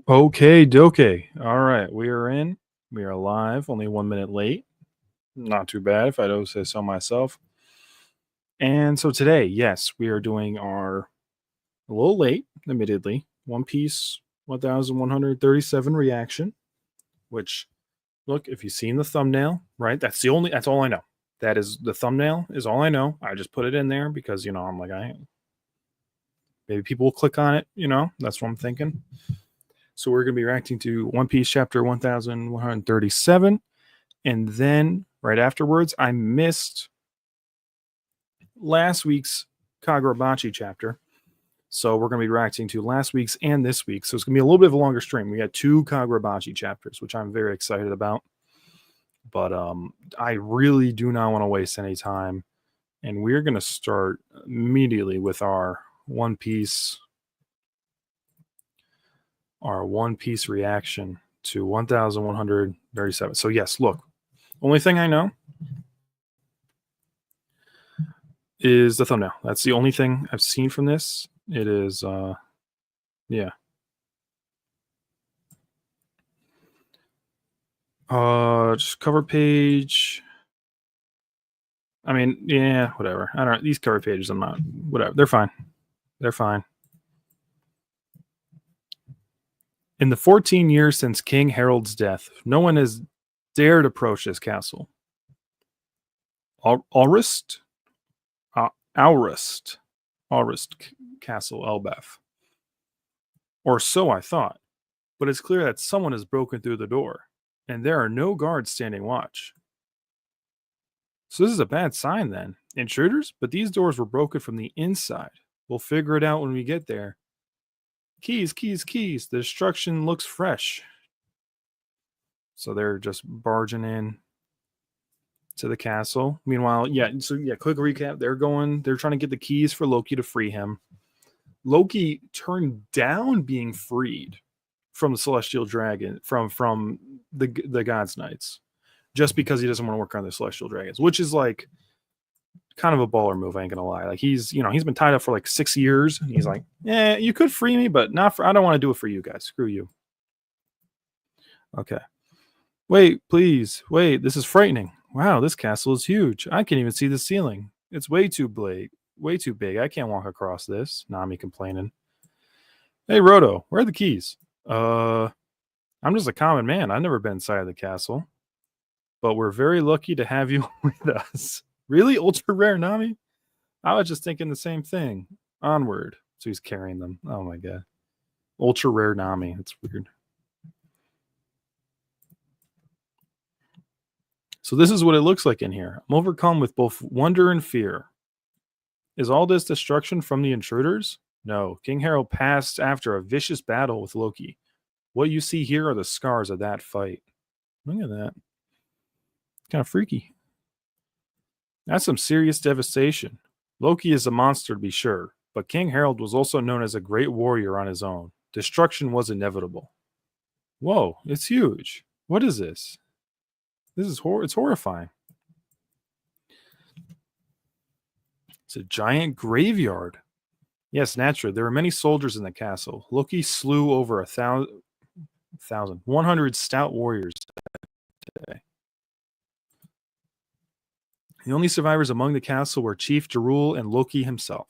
Okay, doke. All right, we are in. We are live. Only 1 minute late. Not too bad, if I don't say so myself. And so today, yes, we are doing our a little late, admittedly. One Piece 1137 reaction. Which, look, if you've seen the thumbnail, right? That's all I know. That is the thumbnail is all I know. I just put it in there because I'm like maybe people will click on it. That's what I'm thinking. So we're going to be reacting to One Piece chapter 1137. And then right afterwards, I missed last week's Kagurabachi chapter. So we're going to be reacting to last week's and this week. So it's going to be a little bit of a longer stream. We got two Kagurabachi chapters, which I'm very excited about. But I really do not want to waste any time. And we're going to start immediately with our One Piece reaction to 1137. So yes, look, only thing I know is the thumbnail. That's the only thing I've seen from this. It is yeah. Just cover page. I mean, yeah, whatever. I don't know. These cover pages, I'm not whatever. They're fine. They're fine. In the 14 years since King Harold's death, no one has dared approach this castle. Aurist Castle, Elbaf. Or so I thought. But it's clear that someone has broken through the door, and there are no guards standing watch. So this is a bad sign then. Intruders? But these doors were broken from the inside. We'll figure it out when we get there. Keys, keys, keys. The destruction looks fresh. So they're just barging in to the castle. Meanwhile, quick recap. They're trying to get the keys for Loki to free him. Loki turned down being freed from the Celestial Dragon, from the God's Knights, just because he doesn't want to work on the Celestial Dragons, which is like kind of a baller move. I ain't gonna lie. Like he's been tied up for like 6 years. And he's like, yeah, you could free me, but not for. I don't want to do it for you guys. Screw you. Okay. Wait, please. Wait, this is frightening. Wow, this castle is huge. I can't even see the ceiling. It's way too big. I can't walk across this. Nami complaining. Hey, Roto, where are the keys? I'm just a common man. I've never been inside the castle. But we're very lucky to have you with us. Really? Ultra rare Nami? I was just thinking the same thing. Onward. So he's carrying them. Oh my god. Ultra rare Nami. It's weird. So this is what it looks like in here. I'm overcome with both wonder and fear. Is all this destruction from the intruders? No. King Harold passed after a vicious battle with Loki. What you see here are the scars of that fight. Look at that. Kind of freaky. That's some serious devastation. Loki is a monster to be sure, but King Harold was also known as a great warrior on his own. Destruction was inevitable. Whoa, it's huge. What is this? This is it's horrifying. It's a giant graveyard. Yes, naturally, there were many soldiers in the castle. Loki slew over 100 stout warriors today. The only survivors among the castle were Chief Jarul and Loki himself.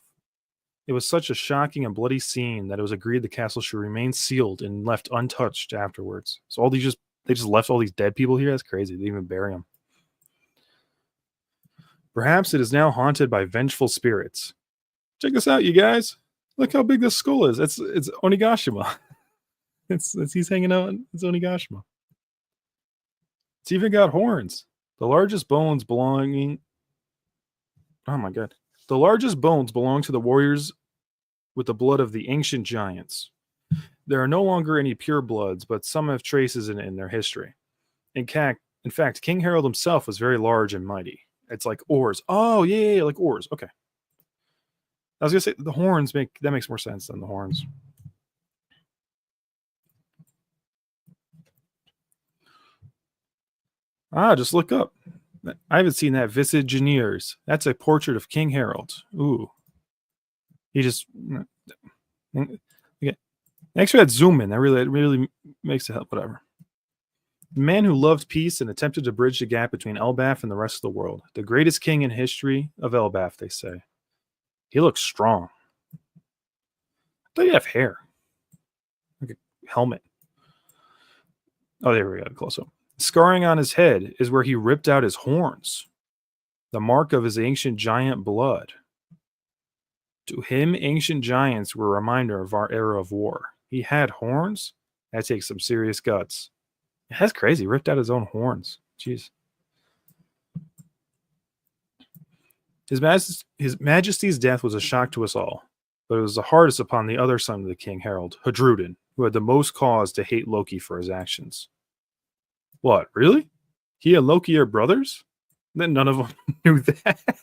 It was such a shocking and bloody scene that it was agreed the castle should remain sealed and left untouched afterwards. So they just left all these dead people here? That's crazy. They didn't even bury them. Perhaps it is now haunted by vengeful spirits. Check this out, you guys. Look how big this skull is. It's Onigashima. It's he's hanging out. It's Onigashima. It's even got horns. The largest bones belonging. Oh my god. The largest bones belong to the warriors with the blood of the ancient giants. There are no longer any pure bloods, but some have traces in their history. In fact, King Harold himself was very large and mighty. It's like oars. Oh, yeah, like oars. Okay. I was going to say the horns makes more sense than the horns. Just look up. I haven't seen that visage in years. That's a portrait of King Harold. Ooh. He just... Okay. Thanks for that zoom in. That really makes it help. Whatever. The man who loved peace and attempted to bridge the gap between Elbaf and the rest of the world. The greatest king in history of Elbaf, they say. He looks strong. I thought he'd have hair. Like a helmet. Oh, there we go. Close up. Scarring on his head is where he ripped out his horns. The mark of his ancient giant blood. To him, ancient giants were a reminder of our era of war. He had horns? That takes some serious guts. That's crazy. Ripped out his own horns. Jeez. His Majesty's death was a shock to us all, but it was the hardest upon the other son of the king, Harold, Hadrudin, who had the most cause to hate Loki for his actions. What, really? He and Loki are brothers? Then none of them knew that.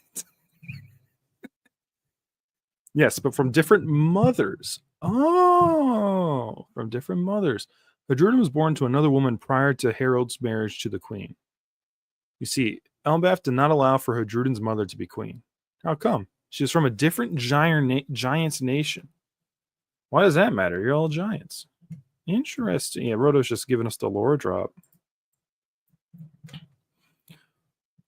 Yes, but from different mothers. Oh, from different mothers. Hadrudin was born to another woman prior to Harold's marriage to the queen. You see, Elbaf did not allow for Hadrudin's mother to be queen. How come? She was from a different giant's nation. Why does that matter? You're all giants. Interesting. Yeah, Roto's just giving us the lore drop.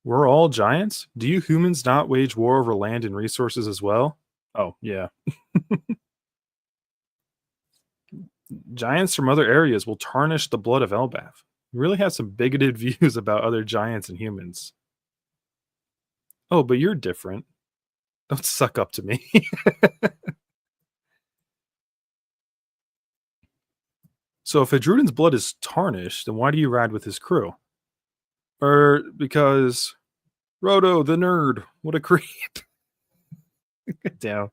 We're all giants? Do you humans not wage war over land and resources as well? Oh, yeah. Giants from other areas will tarnish the blood of Elbaf. You really have some bigoted views about other giants and humans. Oh, but you're different. Don't suck up to me. So if Hadrudin's blood is tarnished, then why do you ride with his crew? Or because Roto, the nerd, what a creep. Down.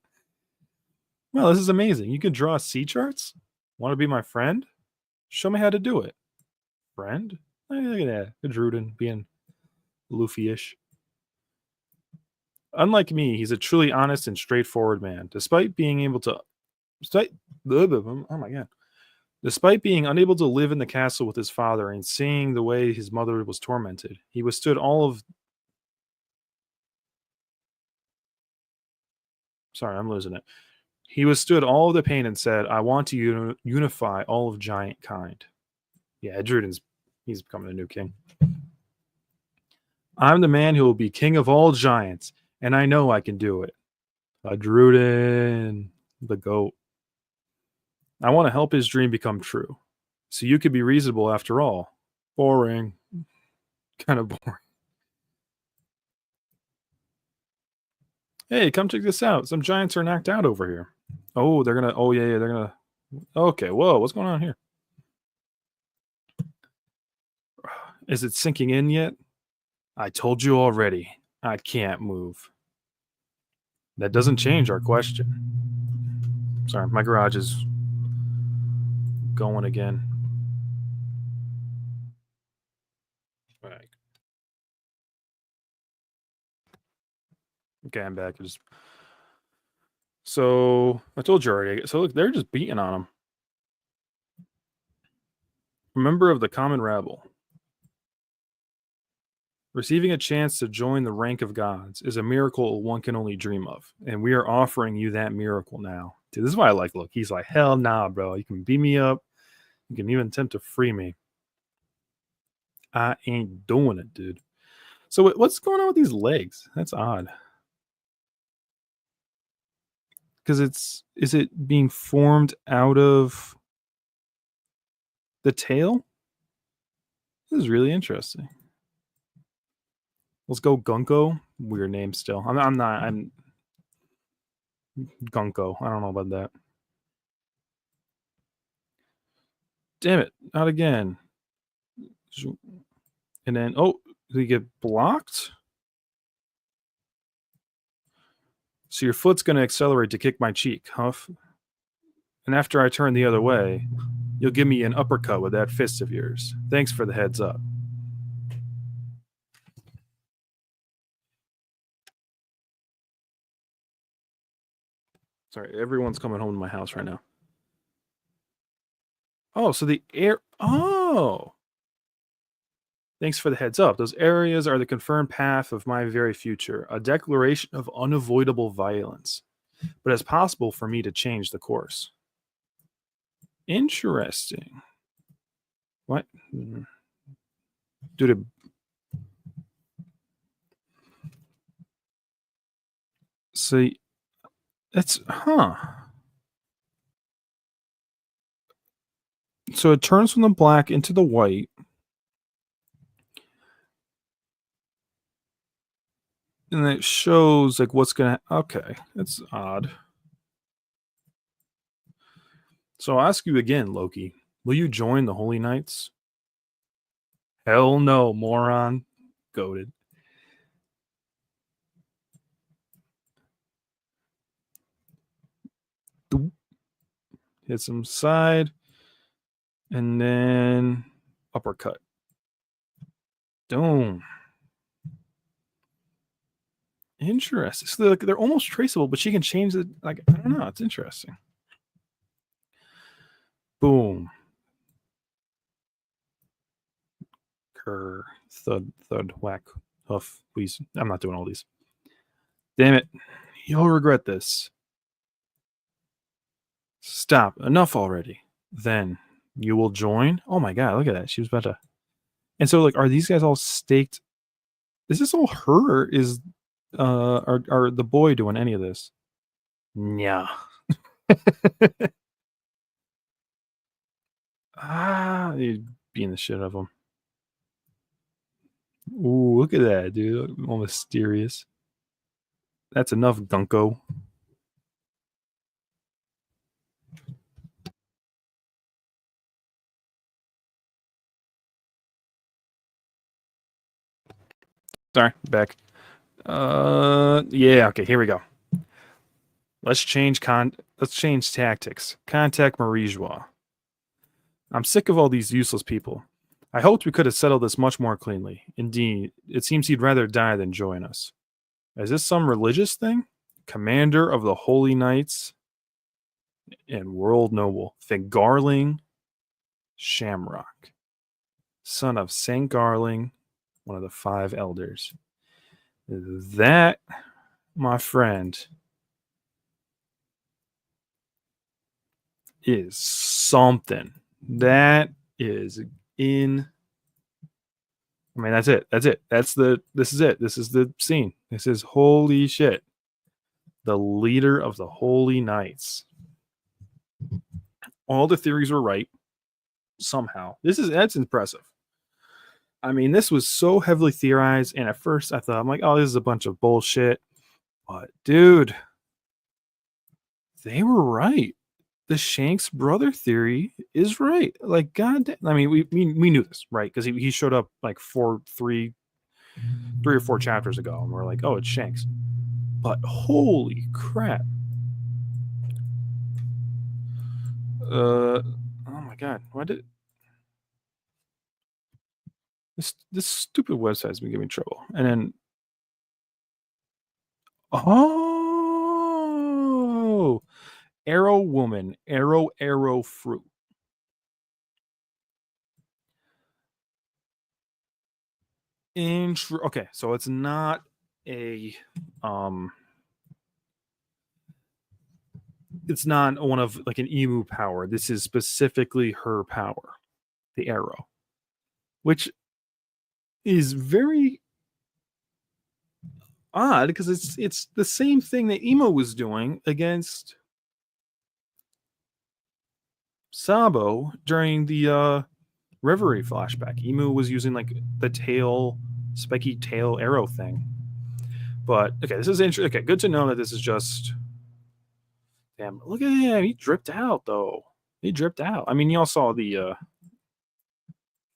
Well, this is amazing. You can draw sea charts? Want to be my friend? Show me how to do it. Friend? Look at that. Hadrudin being Luffy-ish. Unlike me, he's a truly honest and straightforward man. Despite being unable to live in the castle with his father and seeing the way his mother was tormented, he withstood all of. Sorry, I'm losing it. He withstood all of the pain and said, I want to unify all of giant kind. Yeah, he's becoming a new king. I'm the man who will be king of all giants, and I know I can do it. Hadrudin, the goat. I want to help his dream become true. So you could be reasonable after all. Boring. Kind of boring. Hey, come check this out. Some giants are knocked out over here. Oh, they're gonna. Oh, yeah, they're gonna. Okay, whoa, what's going on here? Is it sinking in yet? I told you already. I can't move. That doesn't change our question. Sorry, my garage is going again. All right. Okay, I'm back. So I told you already. So look, they're just beating on him. A member of the common rabble. Receiving a chance to join the rank of gods is a miracle one can only dream of, and we are offering you that miracle now. Dude, this is why I like Look. He's like, hell nah, bro. You can beat me up. You can even attempt to free me. I ain't doing it, dude. So what's going on with these legs? That's odd. Because is it being formed out of the tail? This is really interesting. Let's go Gunko. Weird name still. I'm Gunko. I don't know about that. Damn it. Not again. And then, oh, did he get blocked? So your foot's going to accelerate to kick my cheek, Huff. And after I turn the other way, you'll give me an uppercut with that fist of yours. Thanks for the heads up. Sorry, everyone's coming home to my house right now. Oh, so the air. Oh. Thanks for the heads up. Those areas are the confirmed path of my very future, a declaration of unavoidable violence. But it's possible for me to change the course. Interesting. What? Due to see, that's So it turns from the black into the white, and it shows like what's gonna. Okay, that's odd. So I'll ask you again, Loki. Will you join the Holy Knights? Hell no, moron. Goaded. Hits him side, and then uppercut. Boom. Interesting. So they're almost traceable, but she can change it. Like I don't know. It's interesting. Boom. Kerr. Thud. Thud. Whack. Huff. Please. I'm not doing all these. Damn it. You'll regret this. Stop. Enough already. Then you will join. Oh my god, look at that. She was about to. And so, like, are these guys all staked? Is this all her? Or is are the boy doing any of this? Yeah. He's being the shit out of him. Ooh, look at that, dude. All mysterious. That's enough, Gunko. Sorry, back. Yeah, okay, here we go. Let's change tactics. Contact Marie Joie. I'm sick of all these useless people. I hoped we could have settled this much more cleanly. Indeed, it seems he'd rather die than join us. Is this some religious thing? Commander of the Holy Knights and World Noble, Garling Shamrock, son of Saint Garling, one of the 5 elders. That, my friend, is something. That is in. I mean, that's it. That's it. This is it. This is the scene. This is holy shit. The leader of the Holy Knights. All the theories were right somehow. That's impressive. I mean, this was so heavily theorized, and at first I thought, I'm like, oh, this is a bunch of bullshit. But dude, they were right. The Shanks brother theory is right. Like, god, I mean, we knew this, right? Because he showed up like 3 or 4 chapters ago, and we're like, oh, it's Shanks. But holy crap! Oh my god, why did this stupid website's been giving me trouble? And then Arrow Woman, Arrow Fruit. Okay, so it's not a it's not one of like an emu power. This is specifically her power, the arrow, which is very odd because it's the same thing that Emo was doing against Sabo during the Reverie flashback. Emu was using like the spiky tail arrow thing. But okay, this is interesting. Okay, good to know that this is just. Damn, look at him. He dripped out though. He dripped out. I mean, y'all saw the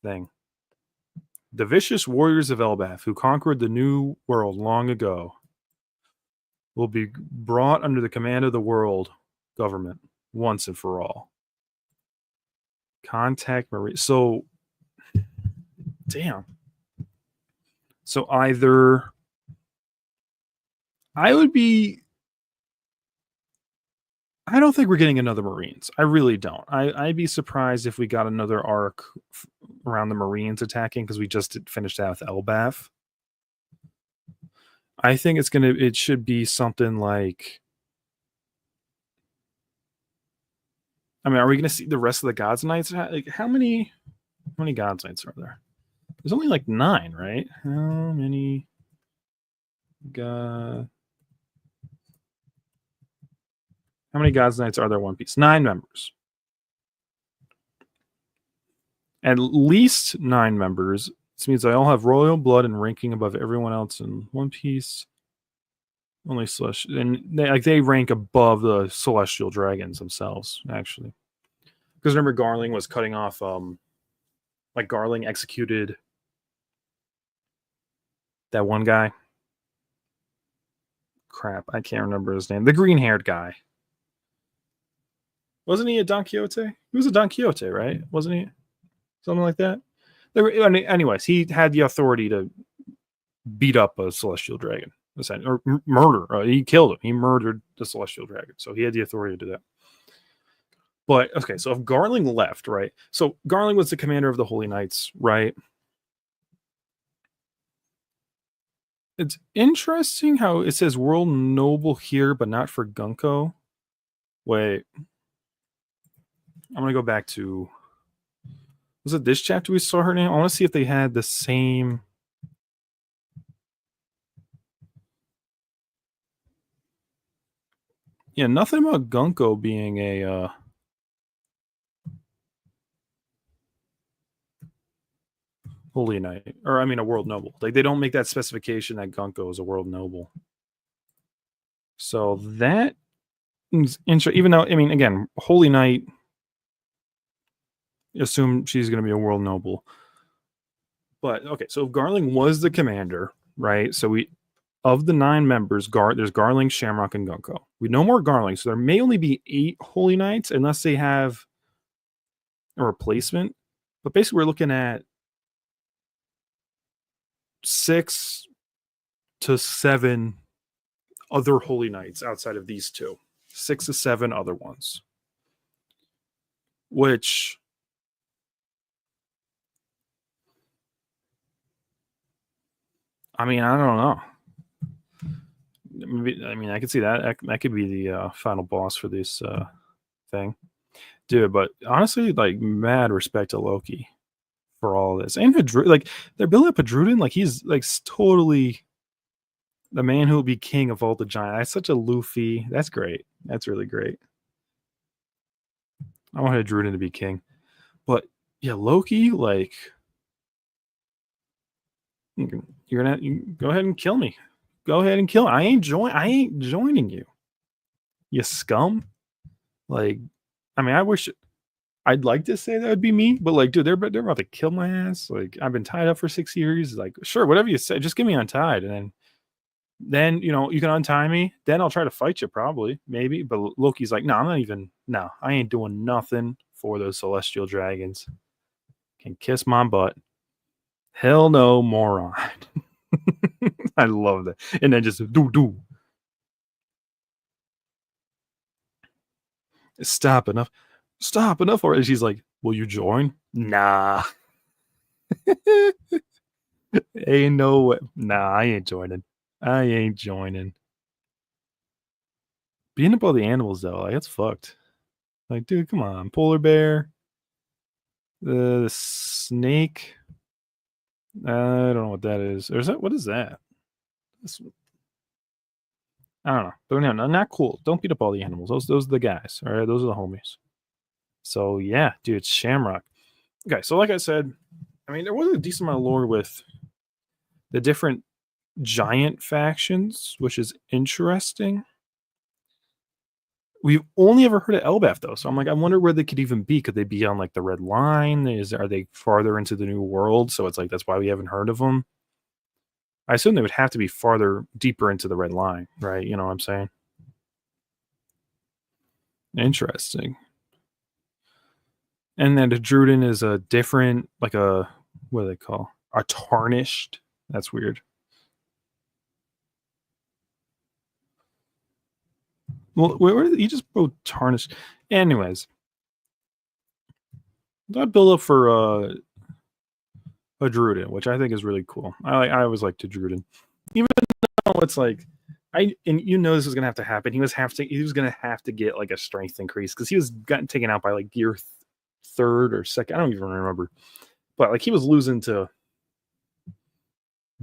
thing. The vicious warriors of Elbaf, who conquered the New World long ago, will be brought under the command of the world government once and for all. Contact Marie. So, damn. So either I would be. I don't think we're getting another Marines. I really don't. I'd be surprised if we got another arc around the Marines attacking because we just finished that with Elbaf. I think it should be something like I mean, are we going to see the rest of the Gods Knights? Like, how many Gods Knights are there? There's only like 9, right? How many God? How many Gods Knights are there? One Piece. 9 members. At least 9 members. This means they all have royal blood and ranking above everyone else in One Piece. Only celestial, and they rank above the celestial dragons themselves, actually. Because remember, Garling was cutting off. Like Garling executed that one guy. Crap, I can't remember his name. The green-haired guy. Wasn't he a Don Quixote? He was a Don Quixote, right? Wasn't he? Something like that. Anyways, he had the authority to beat up a celestial dragon, or murder. He killed him. He murdered the celestial dragon, so he had the authority to do that. But okay, so if Garling left, right? So Garling was the commander of the Holy Knights, right? It's interesting how it says World Noble here, but not for Gunko. Wait. I'm going to go back to... Was it this chapter we saw her name? I want to see if they had the same... Yeah, nothing about Gunko being a... Holy Knight. Or, I mean, a World Noble. Like, they don't make that specification that Gunko is a World Noble. So that... Even though, I mean, again, Holy Knight... Assume she's going to be a World Noble. But, okay, so if Garling was the commander, right? So of the 9 members, there's Garling, Shamrock, and Gunko. We know more Garling, so there may only be 8 Holy Knights unless they have a replacement. But basically, we're looking at 6 to 7 other Holy Knights outside of these 2. 6 to 7 other ones. Which... I mean, I don't know. I mean, I could see that. That could be the final boss for this thing. Dude, but honestly, like, mad respect to Loki for all this. And like, they're building up Hadrudin like he's, like, totally the man who will be king of all the giants. That's such a Luffy. That's great. That's really great. I want Hadrudin to be king. But, yeah, Loki, like... You're gonna go ahead and kill me. Go ahead and kill me. I ain't joining you. You scum. Like, I mean, I'd like to say that would be me, but like, dude, they're about to kill my ass. Like, I've been tied up for 6 years. Like, sure, whatever you say, just get me untied, and then you know you can untie me. Then I'll try to fight you, probably, maybe. But Loki's like, no, I ain't doing nothing for those celestial dragons. Can kiss my butt. Hell no, moron. I love that. And then just do. Stop enough already. She's like, will you join? Nah. Ain't no way. Nah, I ain't joining. Beating up all the animals though, like, that's fucked. Like, dude, come on. Polar bear. The snake. I don't know what that is. Or is that, what is that? I don't know. But no, not cool. Don't beat up all the animals. Those are the guys. All right, those are the homies. So yeah, dude, it's Shamrock. Okay, so like I said, I mean, there was a decent amount of lore with the different giant factions, which is interesting. We've only ever heard of Elbaf though, so I'm like, I wonder where they could even be. Could they be on like the Red Line? Are they farther into the New World? So it's like that's why we haven't heard of them. I assume they would have to be farther, deeper into the Red Line, right? You know what I'm saying? Interesting. And then the Druden is a different, like a, what do they call? A tarnished. That's weird. Well, where did he just wrote tarnished? Anyways, that build up for a Druden, which I think is really cool. I always like to Druden, even though it's like and you know this was gonna have to happen. He was gonna have to get like a strength increase because he was gotten taken out by like gear third or second. I don't even remember, but like he was losing to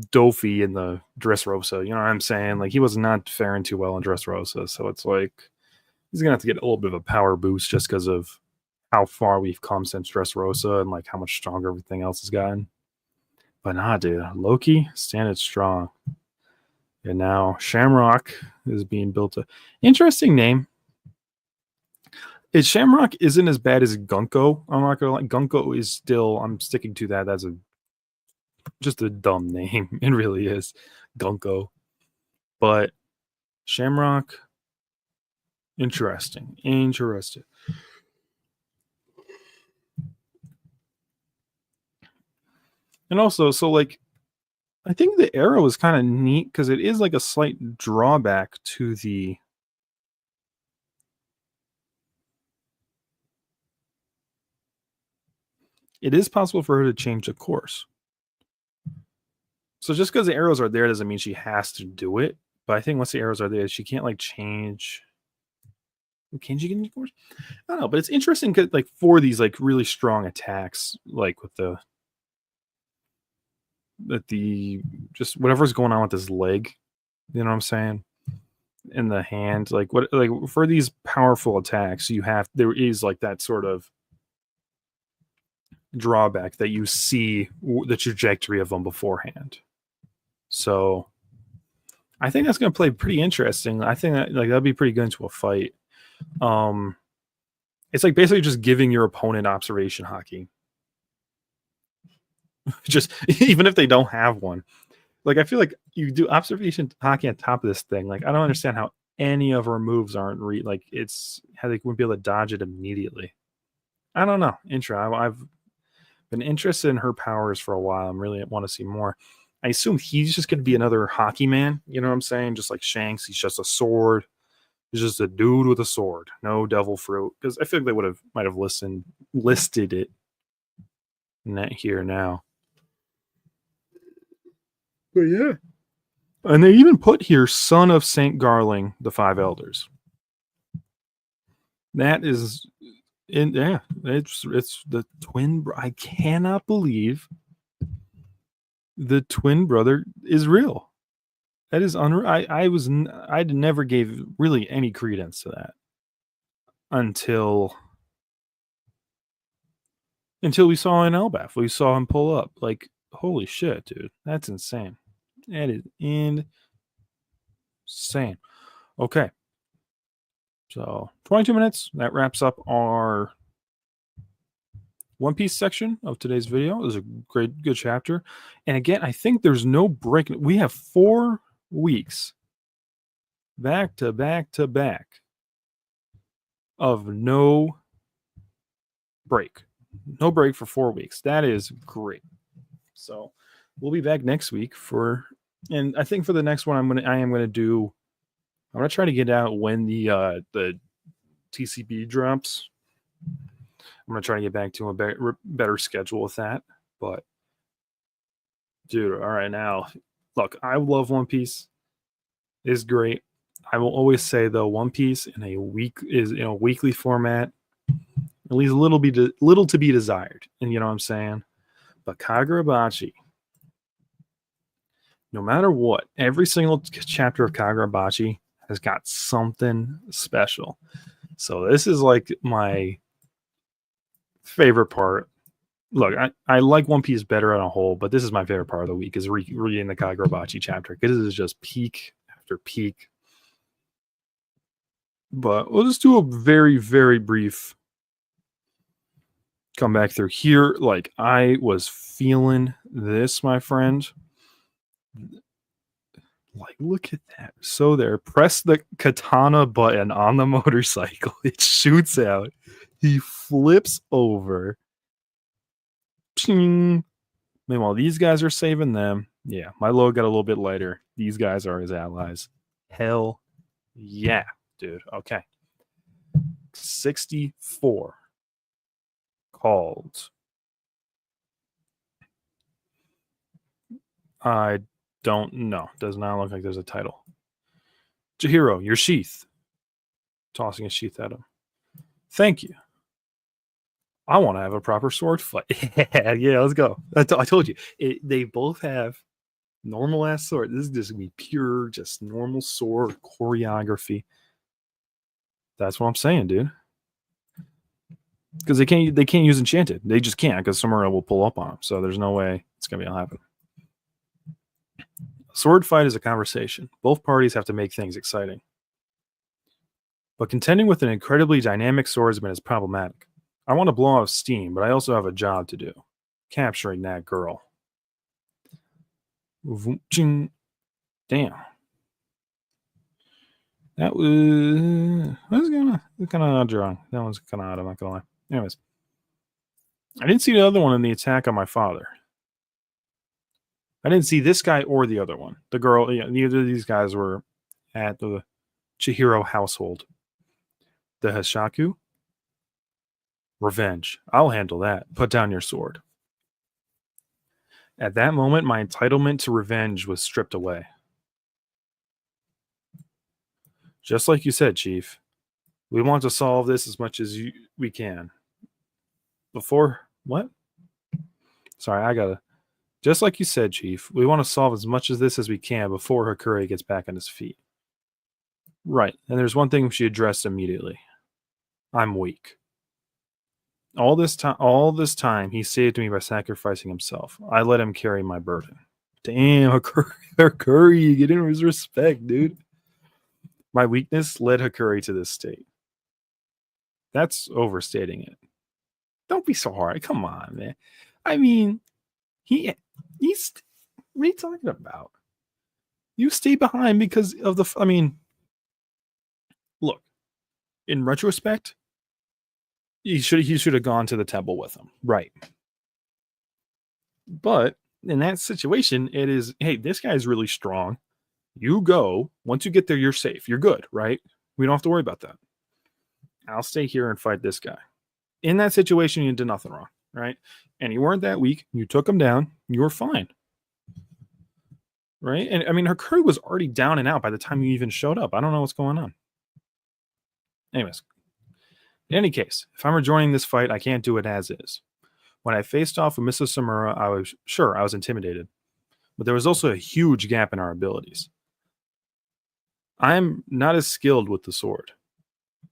Dofi in the Dressrosa. You know what I'm saying? Like he was not faring too well in Dressrosa, so it's like he's gonna have to get a little bit of a power boost just because of how far we've come since Dressrosa and like how much stronger everything else has gotten. But nah, dude, Loki standing strong. And now Shamrock is being built. Interesting name. Shamrock isn't as bad as Gunko. I'm not gonna like Gunko is still. I'm sticking to that. That's just a dumb name. It really is Gunko. But Shamrock, interesting. And also, so like I think the arrow is kind of neat because it is like a slight drawback to the. It is possible for her to change the course. So just because the arrows are there doesn't mean she has to do it. But I think once the arrows are there, she can't like change. Can she get into course? I don't know, but it's interesting because like for these like really strong attacks, like with the just whatever's going on with his leg, you know what I'm saying? In the hand, like what like for these powerful attacks, there is like that sort of drawback that you see the trajectory of them beforehand. So I think that's going to play pretty interesting. I think that like that'd be pretty good into a fight. Um, it's like basically just giving your opponent observation hockey. Just even if they don't have one. Like I feel like you do observation hockey on top of this thing. Like I don't understand how any of her moves aren't like it's how they wouldn't be able to dodge it immediately. I don't know. I've been interested in her powers for a while. I'm really want to see more. I assume he's just going to be another hockey man. You know what I'm saying? Just like Shanks, he's just a sword. He's just a dude with a sword, no devil fruit. Because I feel like they might have listed it here now. But yeah, and they even put here son of Saint Garling, the five elders. That is, yeah, it's the twin. I cannot believe the twin brother is real. That is unreal. I never gave really any credence to that until we saw in Elbaf. We saw him pull up. Like, holy shit, dude, that's insane. That is insane. Okay, so 22 minutes. That wraps up our One Piece section of today's video. It was a good chapter. And again, I think there's no break. We have 4 weeks back to back to back of no break. No break for 4 weeks. That is great. So we'll be back next week and I think for the next one I'm gonna try to get out when the TCB drops. I'm gonna try to get back to a better schedule with that. But dude, all right, now look, I love One Piece. It's great. I will always say though, One Piece in a weekly format, at least little to be desired. And you know what I'm saying? But Kagurabachi, no matter what, every single chapter of Kagurabachi has got something special. So this is like my favorite part. Look, I like One Piece better on a whole, but this is my favorite part of the week is reading the Kagurabachi chapter because this is just peak after peak. But we'll just do a very, very brief come back through here. Like I was feeling this, my friend. Like, look at that. So there, press the katana button on the motorcycle. It shoots out. He flips over. Ping. Meanwhile, these guys are saving them. Yeah, my load got a little bit lighter. These guys are his allies. Hell yeah, dude. Okay. 64. Called. I don't know. Does not look like there's a title. Chihiro, your sheath. Tossing a sheath at him. Thank you. I want to have a proper sword fight. Yeah, let's go. I told you. They both have normal ass sword. This is just gonna be pure, just normal sword choreography. That's what I'm saying, dude. Because they can't use enchanted. They just can't because Samura will pull up on them. So there's no way it's gonna be able to happen. Sword fight is a conversation. Both parties have to make things exciting. But contending with an incredibly dynamic swordsman is problematic. I want to blow off steam, but I also have a job to do. Capturing that girl. Damn. That was kind of odd drawing. That was kind of odd, I'm not gonna lie. Anyways. I didn't see the other one in the attack on my father. I didn't see this guy or the other one. The girl, neither of these guys were at the Chihiro household. The Hashaku? Revenge. I'll handle that. Put down your sword. At that moment, my entitlement to revenge was stripped away. Just like you said, Chief. We want to solve this as much as we can. Before... What? Sorry, I gotta... Just like you said, Chief, we want to solve as much of this as we can before Hakuri gets back on his feet. Right, and there's one thing we should address immediately. I'm weak. All this time, he saved me by sacrificing himself. I let him carry my burden. Damn, Hakuri, you get his respect, dude. My weakness led Hakuri to this state. That's overstating it. Don't be so hard. Come on, man. I mean, he's what are you talking about? You stay behind because of the... I mean, look, in retrospect, he should have gone to the temple with him. Right. But in that situation, it is, hey, this guy's really strong. You go. Once you get there, you're safe. You're good, right? We don't have to worry about that. I'll stay here and fight this guy. In that situation, you did nothing wrong, right? And you weren't that weak. You took him down. You were fine. Right? And I mean, Hakuri was already down and out by the time you even showed up. I don't know what's going on. Anyways, in any case, if I'm rejoining this fight, I can't do it as is. When I faced off with Mrs. Samura, I was intimidated. But there was also a huge gap in our abilities. I'm not as skilled with the sword.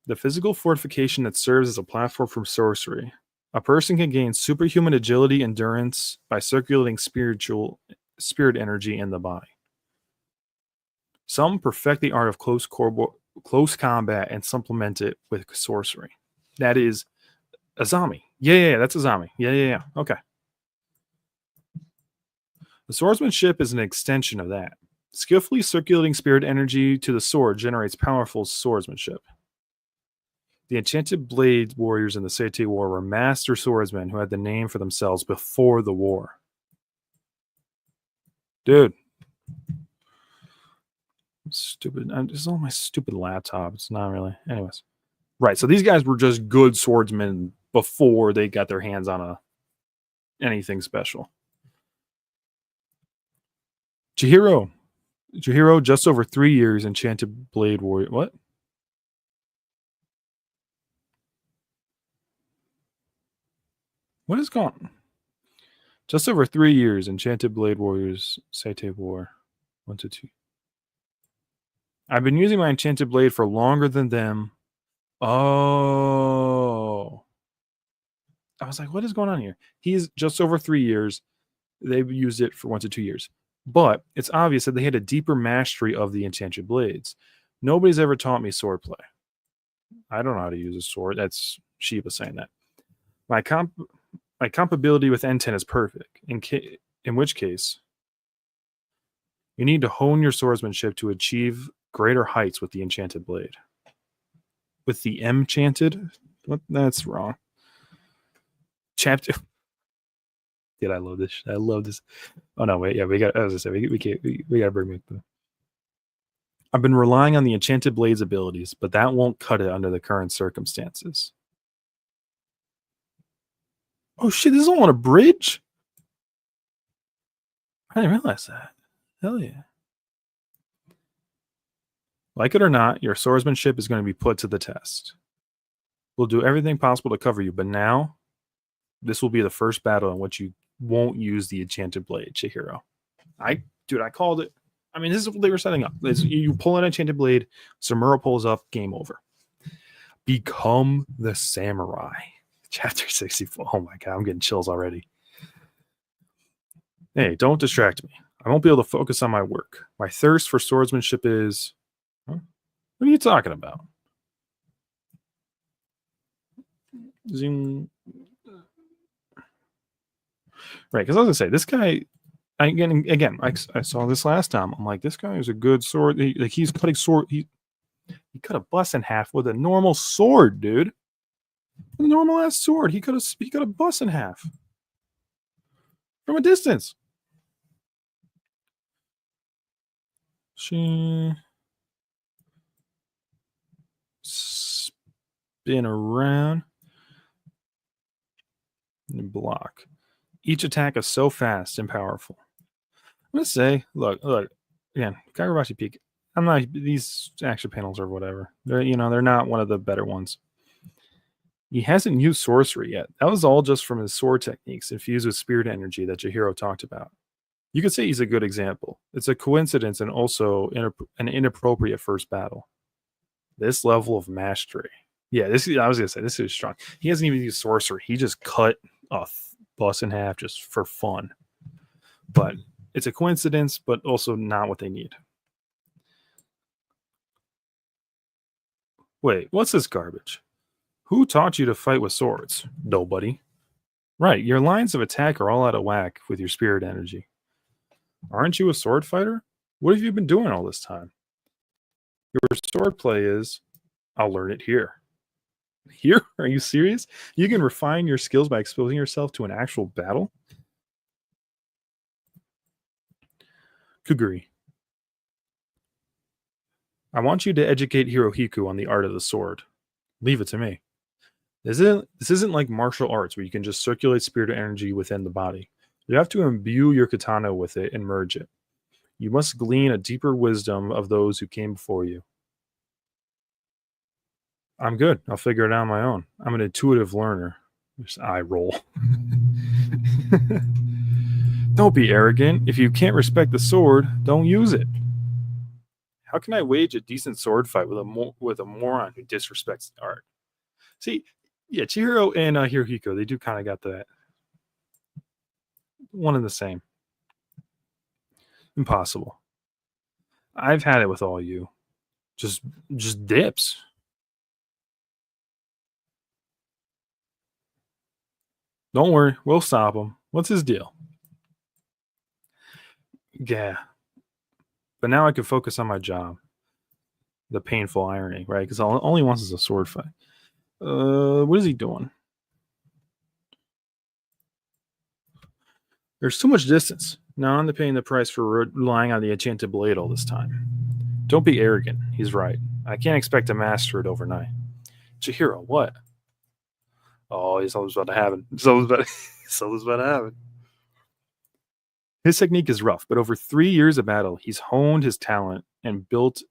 The physical fortification that serves as a platform for sorcery. A person can gain superhuman agility, endurance by circulating spirit energy in the body. Some perfect the art of close combat and supplement it with sorcery. That is Azami. Yeah, that's Azami. Yeah. Okay. The swordsmanship is an extension of that. Skillfully circulating spirit energy to the sword generates powerful swordsmanship. The enchanted blade warriors in the Seitei War were master swordsmen who had the name for themselves before the war. Dude. Stupid. This is on my stupid laptop. It's not really. Anyways. Right, so these guys were just good swordsmen before they got their hands on anything special. Chihiro, just over 3 years, enchanted blade warrior. What? What is going on? Just over 3 years, enchanted blade warriors, Seitei War. 1 to 2. I've been using my enchanted blade for longer than them. Oh. I was like, what is going on here? He's just over 3 years. They've used it for 1 to 2 years. But it's obvious that they had a deeper mastery of the enchanted blades. Nobody's ever taught me swordplay. I don't know how to use a sword. That's Shiva saying that. My compatibility with N10 is perfect. In which case, you need to hone your swordsmanship to achieve greater heights with the enchanted blade. With the enchanted? What? That's wrong. Chapter. Dude, I love this. I love this. Oh no, wait, yeah, we got. As I said, we got to bring me. I've been relying on the enchanted blade's abilities, but that won't cut it under the current circumstances. Oh shit! This is all on a bridge. I didn't realize that. Hell yeah. Like it or not, your swordsmanship is going to be put to the test. We'll do everything possible to cover you, but now this will be the first battle in which you won't use the enchanted blade, Chihiro. I called it. I mean, this is what they were setting up. You pull an enchanted blade, Samura pulls up, game over. Become the samurai. Chapter 64. Oh my god, I'm getting chills already. Hey, don't distract me. I won't be able to focus on my work. My thirst for swordsmanship is... Huh? What are you talking about? Zoom. Right, because I was going to say, this guy... I saw this last time. I'm like, this guy is a good sword. He's cutting sword. He cut a bus in half with a normal sword, dude. A normal ass sword. He cut a bus in half from a distance. Spin around and block. Each attack is so fast and powerful. I'm gonna say, look again, Kagurabachi Peak. I'm not these action panels or whatever. They're not one of the better ones. He hasn't used sorcery yet. That was all just from his sword techniques infused with spirit energy that Chihiro talked about. You could say he's a good example. It's a coincidence and also an inappropriate first battle. This level of mastery. Yeah, I was gonna say this is strong. He hasn't even used sorcery. He just cut a bus in half just for fun. But it's a coincidence, but also not what they need. Wait, what's this garbage? Who taught you to fight with swords? Nobody. Right, your lines of attack are all out of whack with your spirit energy. Aren't you a sword fighter? What have you been doing all this time? Your sword play is, I'll learn it here. Here? Are you serious? You can refine your skills by exposing yourself to an actual battle? Kuguri. I want you to educate Hirohiku on the art of the sword. Leave it to me. This isn't like martial arts where you can just circulate spirit energy within the body. You have to imbue your katana with it and merge it. You must glean a deeper wisdom of those who came before you. I'm good. I'll figure it out on my own. I'm an intuitive learner. Just eye roll. Don't be arrogant. If you can't respect the sword, don't use it. How can I wage a decent sword fight with a moron who disrespects the art? See, yeah, Chihiro and Hirohiko, they do kind of got that one and the same. Impossible. I've had it with all you. Just dips. Don't worry, we'll stop him. What's his deal? Yeah. But now I can focus on my job. The painful irony, right? Because all he wants is a sword fight. What is he doing? There's too much distance. Now I'm paying the price for relying on the enchanted blade all this time. Don't be arrogant. He's right. I can't expect to master it overnight. Chihiro, what? Oh, something's about to happen. Something's about to happen. His technique is rough, but over 3 years of battle, he's honed his talent and built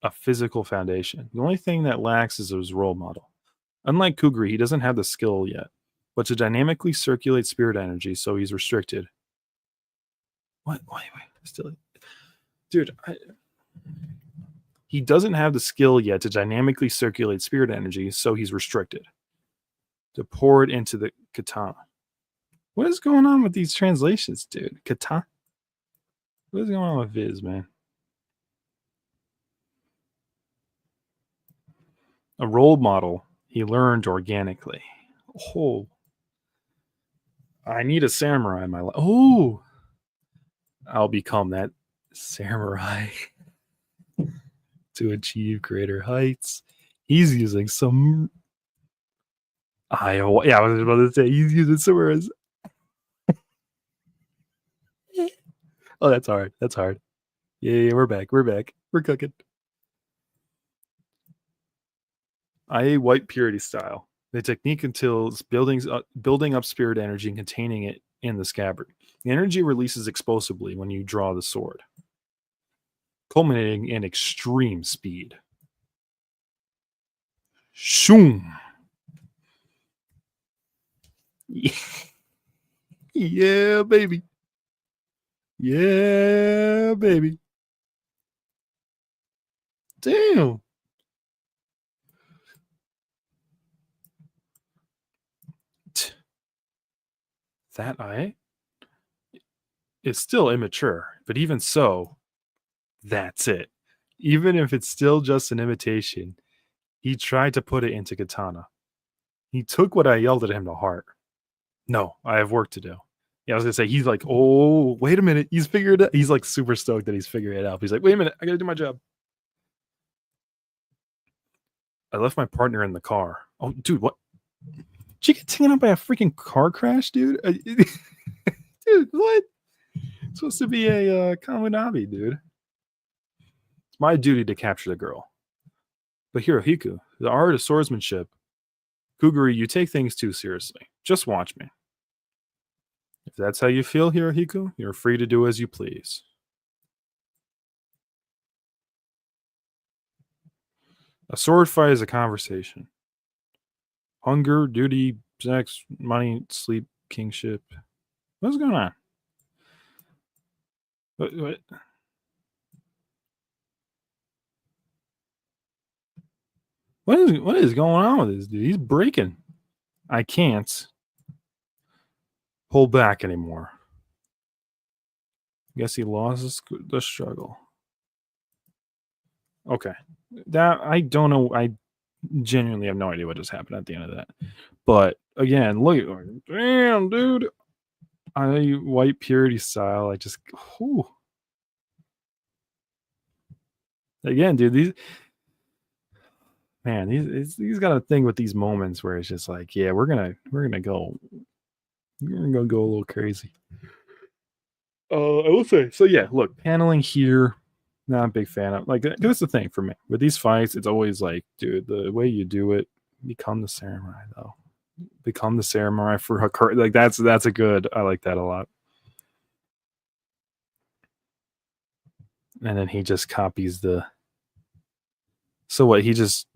a physical foundation. The only thing that lacks is his role model. Unlike Kuguri, he doesn't have the skill yet, but to dynamically circulate spirit energy, so he's restricted. What? Wait. Still, dude, he doesn't have the skill yet to dynamically circulate spirit energy, so he's restricted. To pour it into the katana. What is going on with these translations, dude? Katana? What is going on with Viz, man? A role model he learned organically. Oh. I need a samurai in my life. Oh. I'll become that samurai to achieve greater heights. He's using some... I was about to say, he's using samurais. Oh, that's hard. Yeah, we're back. We're cooking. IA White Purity style. The technique entails building up spirit energy and containing it in the scabbard. The energy releases explosively when you draw the sword. culminating in extreme speed. Shoom! Yeah, baby. Yeah, baby. Damn. That eye is still immature, but even so, that's it. Even if it's still just an imitation, he tried to put it into katana. He took what I yelled at him to heart. No, I have work to do. Yeah, I was gonna say he's like, oh, wait a minute, he's figured it. He's like super stoked that he's figuring it out. He's like, wait a minute, I gotta do my job. I left my partner in the car. Oh, dude, what? Did you get taken out by a freaking car crash, dude? Dude, what? It's supposed to be a common hobby, dude. It's my duty to capture the girl. But Hirohiku, the art of swordsmanship, Kuguri, you take things too seriously. Just watch me. If that's how you feel, Hirohiku, you're free to do as you please. A sword fight is a conversation. Hunger, duty, sex, money, sleep, kingship. What's going on? What? What is going on with this dude? He's breaking. I can't pull back anymore. Guess he lost the struggle. Okay. That I don't know. I genuinely have no idea what just happened at the end of that. But again, look, damn, dude. I white purity style. I just, whew. Again, dude. He's got a thing with these moments where it's just like, yeah, we're gonna go a little crazy. I will say, so yeah. Look, paneling here. Not a big fan of. Like that's the thing for me with these fights. It's always like, dude, the way you do it, become the samurai though. Become the samurai for Hakuri. Like that's a good. I like that a lot. And then he just copies the. So what? He just.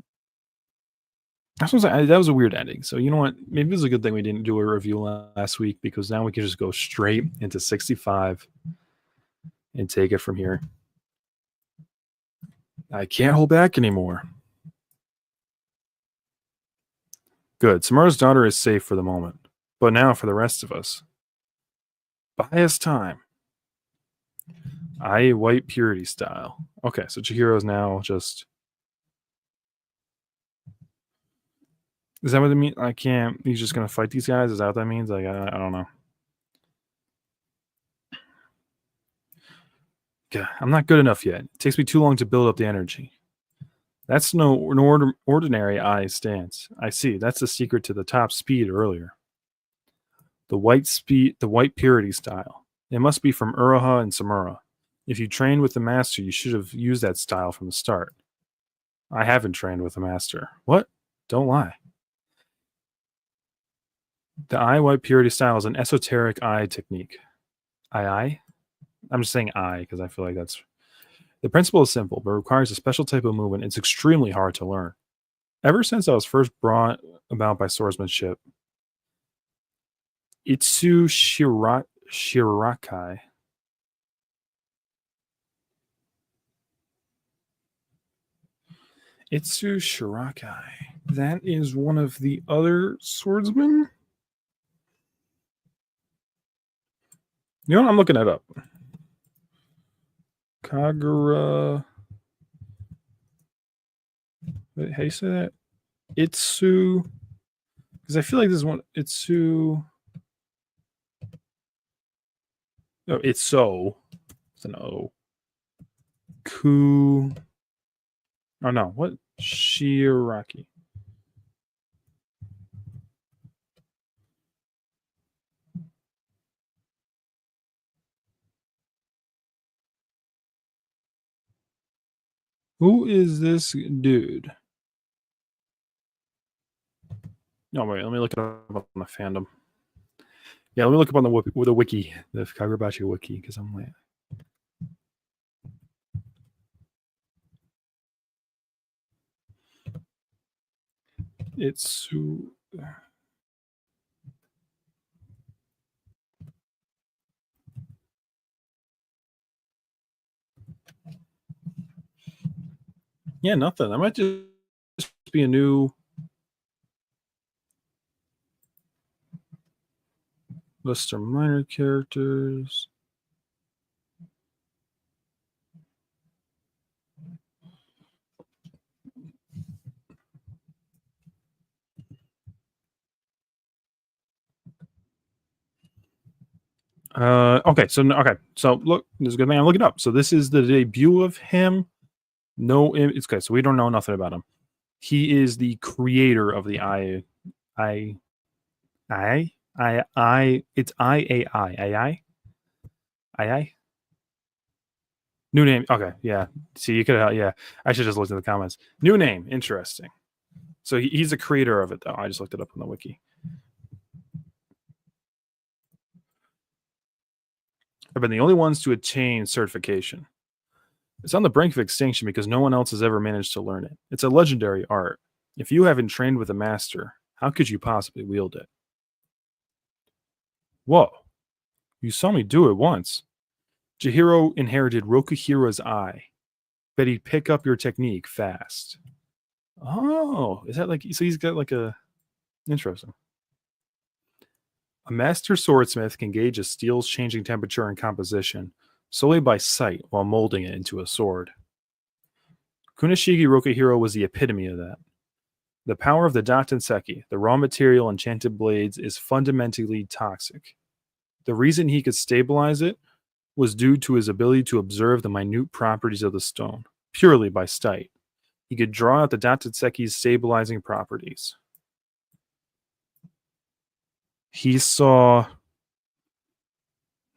That was a weird ending. So you know what? Maybe it's a good thing we didn't do a review last week because now we can just go straight into 65 and take it from here. I can't hold back anymore. Good. Samura's daughter is safe for the moment. But now for the rest of us. Bias time. I white purity style. Okay, so Chihiro's now just. Is that what it means? I can't. He's just gonna fight these guys. Is that what that means? Like I don't know. Yeah, I'm not good enough yet. It takes me too long to build up the energy. That's an ordinary eye stance. I see. That's the secret to the top speed earlier. The white purity style. It must be from Uruha and Samura. If you trained with the master, you should have used that style from the start. I haven't trained with the master. What? Don't lie. The eye white purity style is an esoteric eye technique. Eye? I'm just saying eye because I feel like that's. The principle is simple, but requires a special type of movement. It's extremely hard to learn. Ever since I was first brought about by swordsmanship, Itsu Shirakai. Itsu Shirakai. That is one of the other swordsmen? You know what? I'm looking it up. Kagura. How you say that? Itsu. Because I feel like this one. Itsu. No, it's so. It's an O. Ku. Oh no, what? Shiraki. Who is this dude? No, wait, let me look it up on the fandom. Yeah, let me look up on the wiki, the Kagurabachi wiki, because I'm like. It's who. Yeah, nothing. That might just be a new list of minor characters. Okay, so look, this is a good thing. I'm looking up. So this is the debut of him. No, it's okay. So we don't know nothing about him. He is the creator of the I, It's I. New name. Okay, yeah. See, you could, yeah. I should just looked in the comments. New name. Interesting. So he's the creator of it, though. I just looked it up on the wiki. I've been the only ones to attain certification. It's on the brink of extinction because no one else has ever managed to learn it. It's a legendary art. If you haven't trained with a master, how could you possibly wield it? Whoa, you saw me do it once. Chihiro inherited Rokuhiro's eye. Bet he'd pick up your technique fast. Oh, is that like, so he's got like a, interesting. A master swordsmith can gauge a steel's changing temperature and composition solely by sight while molding it into a sword. Kunishigi Rokuhiro was the epitome of that. The power of the Datenseki, the raw material enchanted blades, is fundamentally toxic. The reason he could stabilize it was due to his ability to observe the minute properties of the stone, purely by sight. He could draw out the Datenseki's stabilizing properties. He saw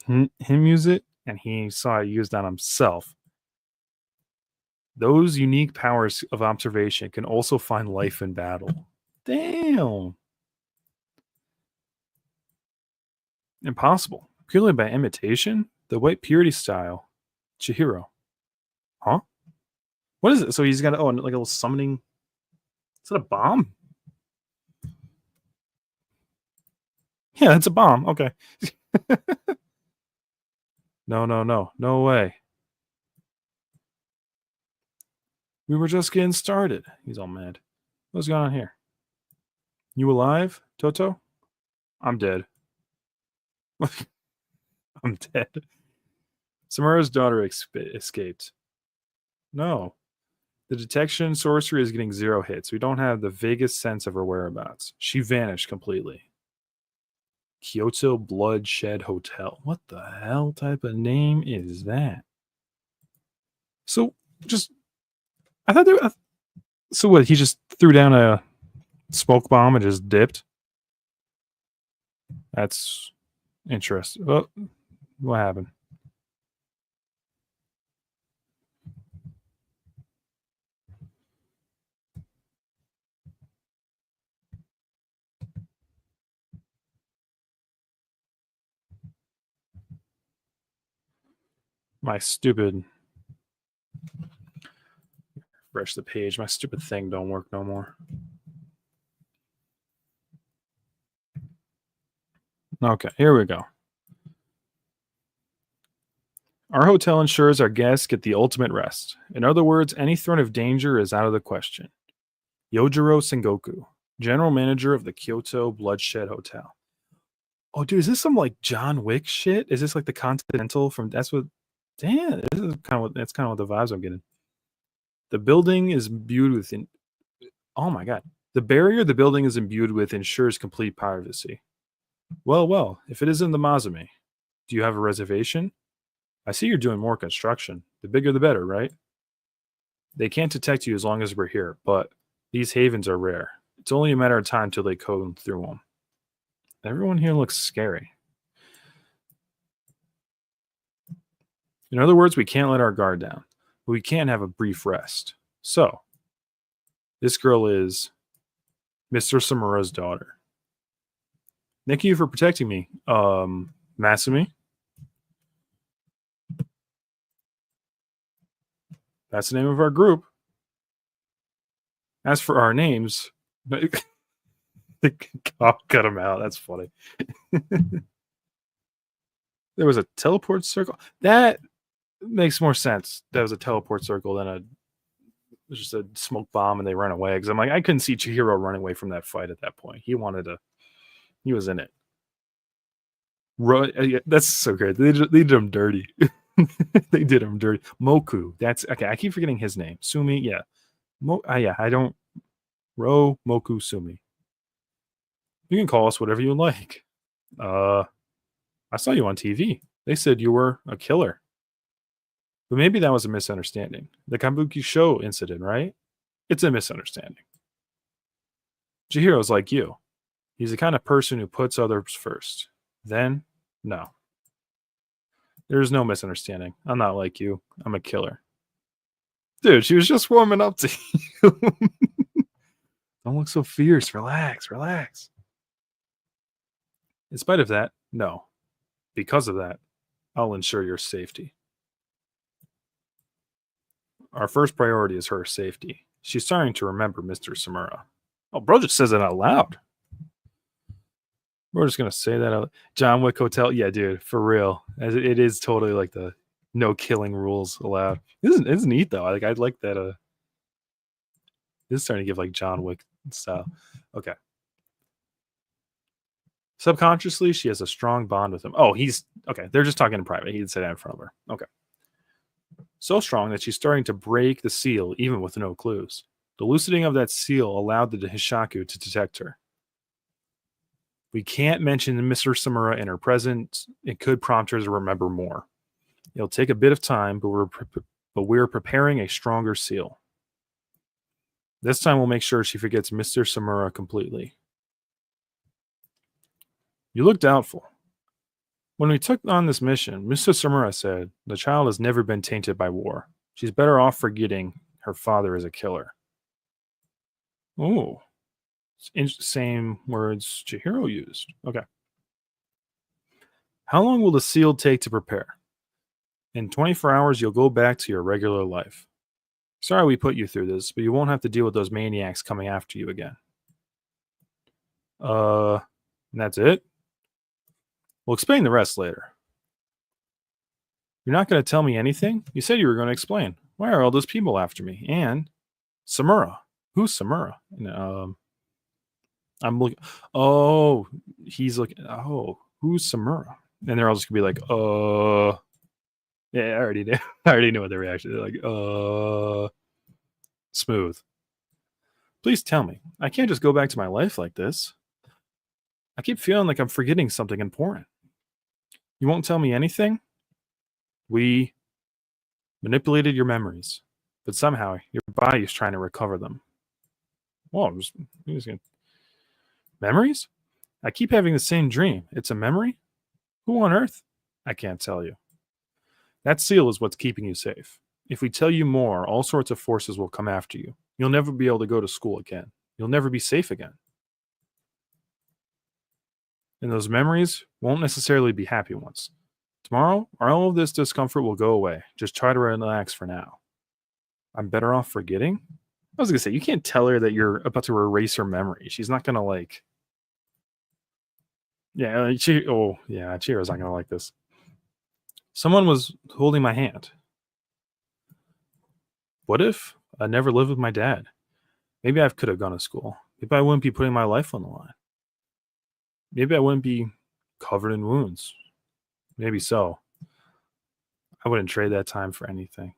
him use it, and he saw it used on himself. Those unique powers of observation can also find life in battle. Damn. Impossible. Purely by imitation? The white purity style. Chihiro. Huh? What is it? So he's got, like a little summoning. Is that a bomb? Yeah, it's a bomb. Okay. No. No way. We were just getting started. He's all mad. What's going on here? You alive, Toto? I'm dead. I'm dead. Samura's daughter escaped. No. The detection sorcery is getting 0 hits. We don't have the vaguest sense of her whereabouts. She vanished completely. Kyoto Bloodshed Hotel. What the hell type of name is that? So, just, I thought so what, he just threw down a smoke bomb and just dipped? That's interesting. Well, what happened? My stupid, refresh the page. My stupid thing don't work no more. Okay, here we go. Our hotel ensures our guests get the ultimate rest. In other words, any threat of danger is out of the question. Yojiro Sengoku, general manager of the Kyoto Bloodshed Hotel. Oh, dude, is this some like John Wick shit? Is this like the Continental from? That's what. Damn, this is kind of what. That's kind of what the vibes I'm getting. The building is imbued with. Oh my god, the barrier the building is imbued with ensures complete privacy. Well. If it isn't the Mazumi, do you have a reservation? I see you're doing more construction. The bigger the better, right? They can't detect you as long as we're here, but these havens are rare. It's only a matter of time till they code through them. Everyone here looks scary. In other words, we can't let our guard down, but we can have a brief rest. So, this girl is Mr. Samura's daughter. Thank you for protecting me, Masumi. That's the name of our group. As for our names, But the cop cut him out. That's funny. There was a teleport circle. That makes more sense. That was a teleport circle than just a smoke bomb and they run away. Because I'm like, I couldn't see Chihiro running away from that fight at that point. He wanted to. He was in it. Yeah, that's so great. They did him dirty. They did him dirty. Moku. That's okay. I keep forgetting his name. Sumi. Yeah. Yeah. I don't. Moku Sumi. You can call us whatever you like. I saw you on TV. They said you were a killer. But maybe that was a misunderstanding. The Kabuki show incident, right? It's a misunderstanding. Chihiro's like you. He's the kind of person who puts others first. Then, no. There's no misunderstanding. I'm not like you. I'm a killer. Dude, she was just warming up to you. Don't look so fierce. Relax, relax. In spite of that, no. Because of that, I'll ensure your safety. Our first priority is her safety. She's starting to remember Mr. Samura. Oh, bro just says it out loud. We're just going to say that out. John Wick Hotel. Yeah, dude, for real. It is totally like the no killing rules allowed. It's neat, though. I'd like that. This is starting to give like John Wick style. Okay. Subconsciously, she has a strong bond with him. Oh, he's okay. They're just talking in private. He didn't say that in front of her. Okay. So strong that she's starting to break the seal even with no clues. The loosening of that seal allowed the Hishaku to detect her. We can't mention Mr. Samura in her presence. It could prompt her to remember more. It'll take a bit of time, but we're preparing a stronger seal. This time we'll make sure she forgets Mr. Samura completely. You look doubtful. When we took on this mission, Mr. Samura said, the child has never been tainted by war. She's better off forgetting her father is a killer. Oh. Same words Chihiro used. Okay. How long will the seal take to prepare? In 24 hours, you'll go back to your regular life. Sorry we put you through this, but you won't have to deal with those maniacs coming after you again. And that's it? We'll explain the rest later. You're not going to tell me anything? You said you were going to explain. Why are all those people after me? And Samura. Who's Samura? I'm looking. Oh, he's looking. Oh, who's Samura? And they're all just gonna be like, yeah, I already knew. I already knew what their reaction. They're like, smooth. Please tell me. I can't just go back to my life like this. I keep feeling like I'm forgetting something important. You won't tell me anything? We manipulated your memories, but somehow your body is trying to recover them. Whoa, I'm just gonna. Memories? I keep having the same dream. It's a memory? Who on earth? I can't tell you. That seal is what's keeping you safe. If we tell you more, all sorts of forces will come after you. You'll never be able to go to school again. You'll never be safe again. And those memories won't necessarily be happy ones. Tomorrow, all of this discomfort will go away. Just try to relax for now. I'm better off forgetting? I was going to say, you can't tell her that you're about to erase her memory. She's not going to like... Yeah, Chihiro's not going to like this. Someone was holding my hand. What if I never lived with my dad? Maybe I could have gone to school. Maybe I wouldn't be putting my life on the line. Maybe I wouldn't be covered in wounds. Maybe so. I wouldn't trade that time for anything.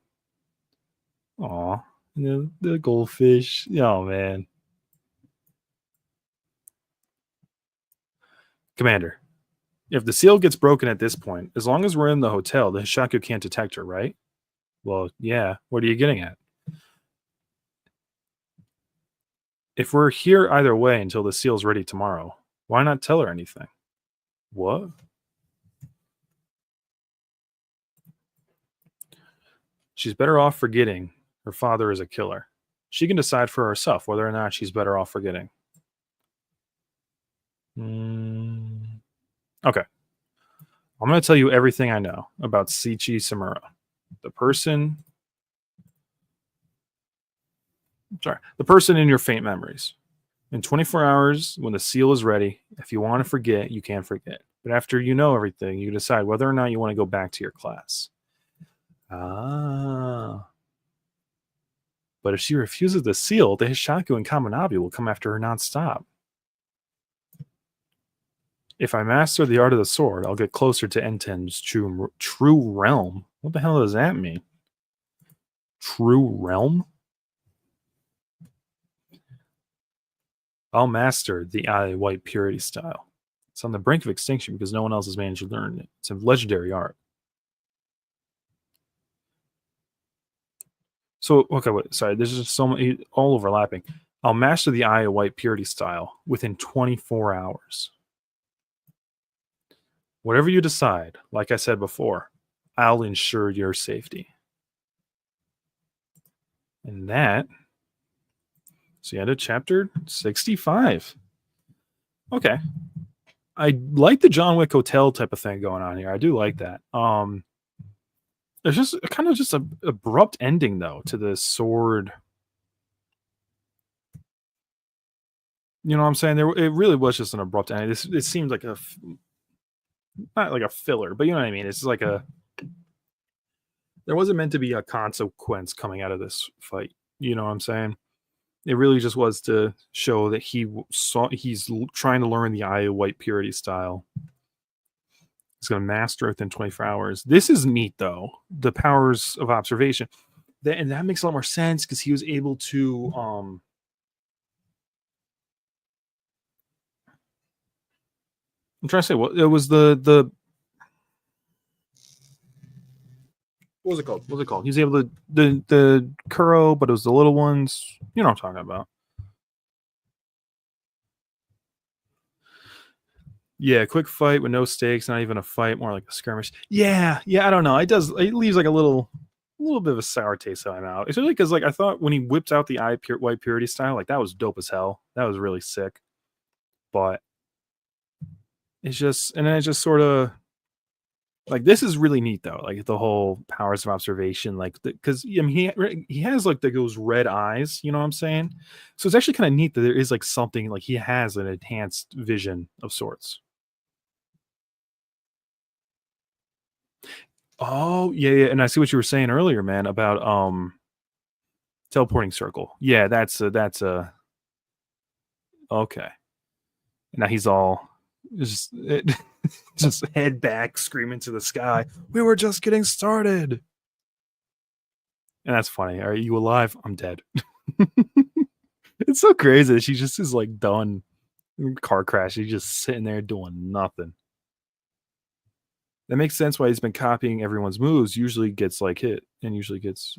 Aw, the goldfish. Oh, man. Commander, if the seal gets broken at this point, as long as we're in the hotel, the Hishaku can't detect her, right? Well, yeah. What are you getting at? If we're here either way until the seal's ready tomorrow, why not tell her anything? What? She's better off forgetting her father is a killer. She can decide for herself whether or not she's better off forgetting. Okay. I'm going to tell you everything I know about Shichi Samura. The person in your faint memories. In 24 hours, when the seal is ready, if you want to forget, you can forget. But after you know everything, you decide whether or not you want to go back to your class. Ah. But if she refuses the seal, the Hishaku and Kamanabi will come after her nonstop. If I master the art of the sword, I'll get closer to Enten's true realm. What the hell does that mean? True realm? I'll master the Eye White Purity style. It's on the brink of extinction because no one else has managed to learn it. It's a legendary art. So, okay, wait, sorry, there's just so many, all overlapping. I'll master the Eye of White Purity style within 24 hours. Whatever you decide, like I said before, I'll ensure your safety. And that is the end of chapter 65. Okay. I like the John Wick Hotel type of thing going on here. I do like that. There's just kind of just a abrupt ending though to the sword. You know what I'm saying? It really was just an abrupt ending. It seemed like not like a filler, but you know what I mean. It's just like there wasn't meant to be a consequence coming out of this fight. You know what I'm saying? It really just was to show that he's trying to learn the Eye of White Purity style. He's going to master it within 24 hours. This is neat, though. The powers of observation, and that makes a lot more sense because he was able to. I'm trying to say what it was the what was it called? What was it called? He's able to the Kuro, but it was the little ones. You know what I'm talking about. Yeah, quick fight with no stakes, not even a fight, more like a skirmish. Yeah, I don't know. It leaves like a little bit of a sour taste in my mouth. Especially because like I thought when he whipped out the white purity style, like that was dope as hell. That was really sick. But it's just and then it just sort of like this is really neat though. Like the whole powers of observation, like because I mean he has like those red eyes, you know what I'm saying? So it's actually kind of neat that there is like something like he has an enhanced vision of sorts. Oh, yeah, and I see what you were saying earlier, man, about teleporting circle. Yeah, that's a okay. Now he's all just just head back, screaming to the sky. We were just getting started, and that's funny. Are you alive? I'm dead. It's so crazy. She just is like done. Car crash. She's just sitting there doing nothing. That makes sense why he's been copying everyone's moves. Usually gets like hit, and usually gets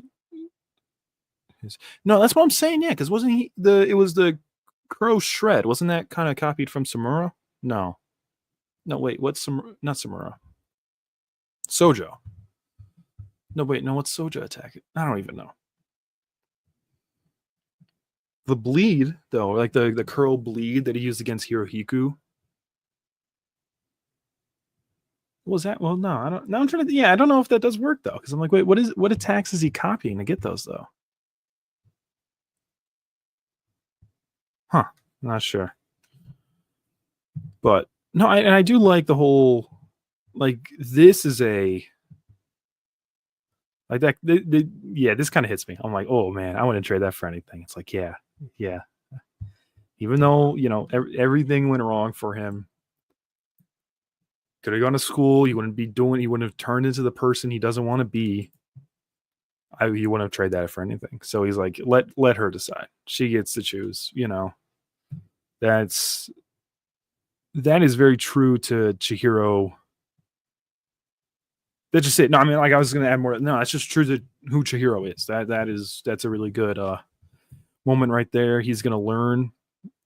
no, that's what I'm saying. Yeah, because wasn't he the? It was the Crow Shred. Wasn't that kind of copied from Samura? No, no. Wait, what's Not Samura. Sojo. No, wait, no. What's Sojo attack? I don't even know. The bleed though, like the curl bleed that he used against Hirohiku. Was that? Well, no, I don't. Now I'm trying to. Yeah, I don't know if that does work though, because I'm like, wait, what attacks is he copying to get those though? Huh? Not sure. But no, and I do like the whole like this is a like that. Yeah, this kind of hits me. I'm like, oh man, I wouldn't trade that for anything. It's like, yeah. Even though everything went wrong for him, could have gone to school. He wouldn't be doing. He wouldn't have turned into the person he doesn't want to be. He wouldn't have traded that for anything. So he's like, let her decide. She gets to choose. That's that is very true to Chihiro. That's just it. No, I mean, like I was going to add more. No, that's just true to who Chihiro is. That's a really good moment right there. He's going to learn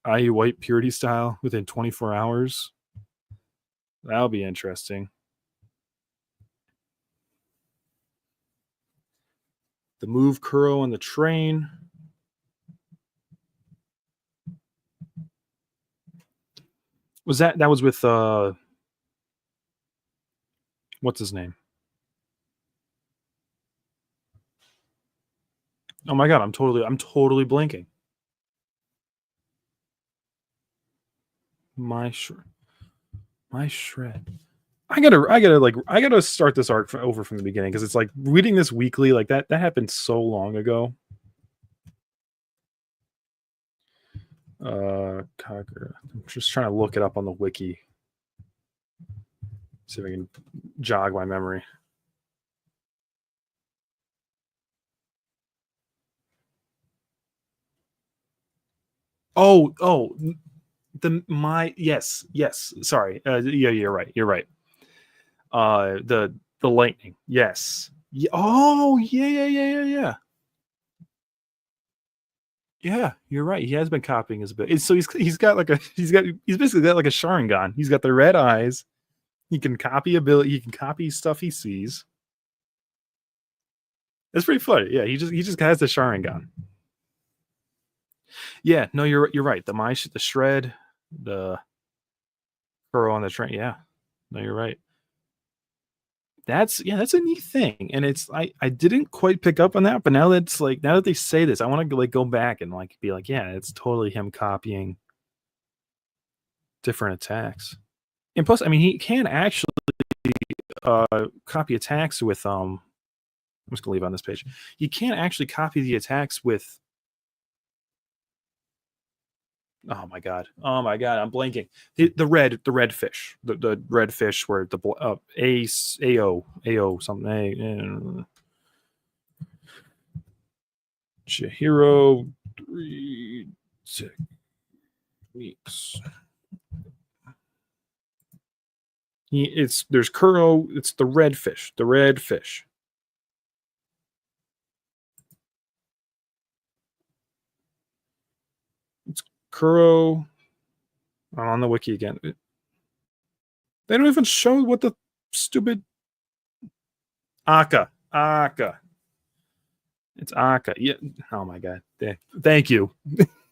IU White Purity style within 24 hours. That'll be interesting. The move Kuro on the train. That was with what's his name? Oh my god, I'm totally blanking. My shred. I gotta start this arc over from the beginning because it's like reading this weekly, like that happened so long ago. Kagura. I'm just trying to look it up on the wiki. See if I can jog my memory. Oh, yes. Sorry. Yeah, you're right. You're right. The lightning. Yes. Oh, yeah. Yeah, you're right. He has been copying his bit. So he's basically got like a Sharingan. He's got the red eyes. He can copy ability. He can copy stuff he sees. It's pretty funny. Yeah, he just has the Sharingan. Yeah, no, you're right. The shred, the Kuro on the train. Yeah, no, you're right. That's a neat thing, and I didn't quite pick up on that, but now that they say this, I want to like go back and like be like, yeah, it's totally him copying different attacks. And plus, I mean, he can actually copy attacks with I'm just gonna leave on this page. You can't actually copy the attacks with. Oh my god, I'm blanking. The red fish, the red fish where the AO something Chihiro 3 techniques. There's Kuro. It's the red fish. The red fish. It's Kuro. I'm on the wiki again. They don't even show what the stupid Aka. It's Aka. Yeah. Oh my god. Thank you.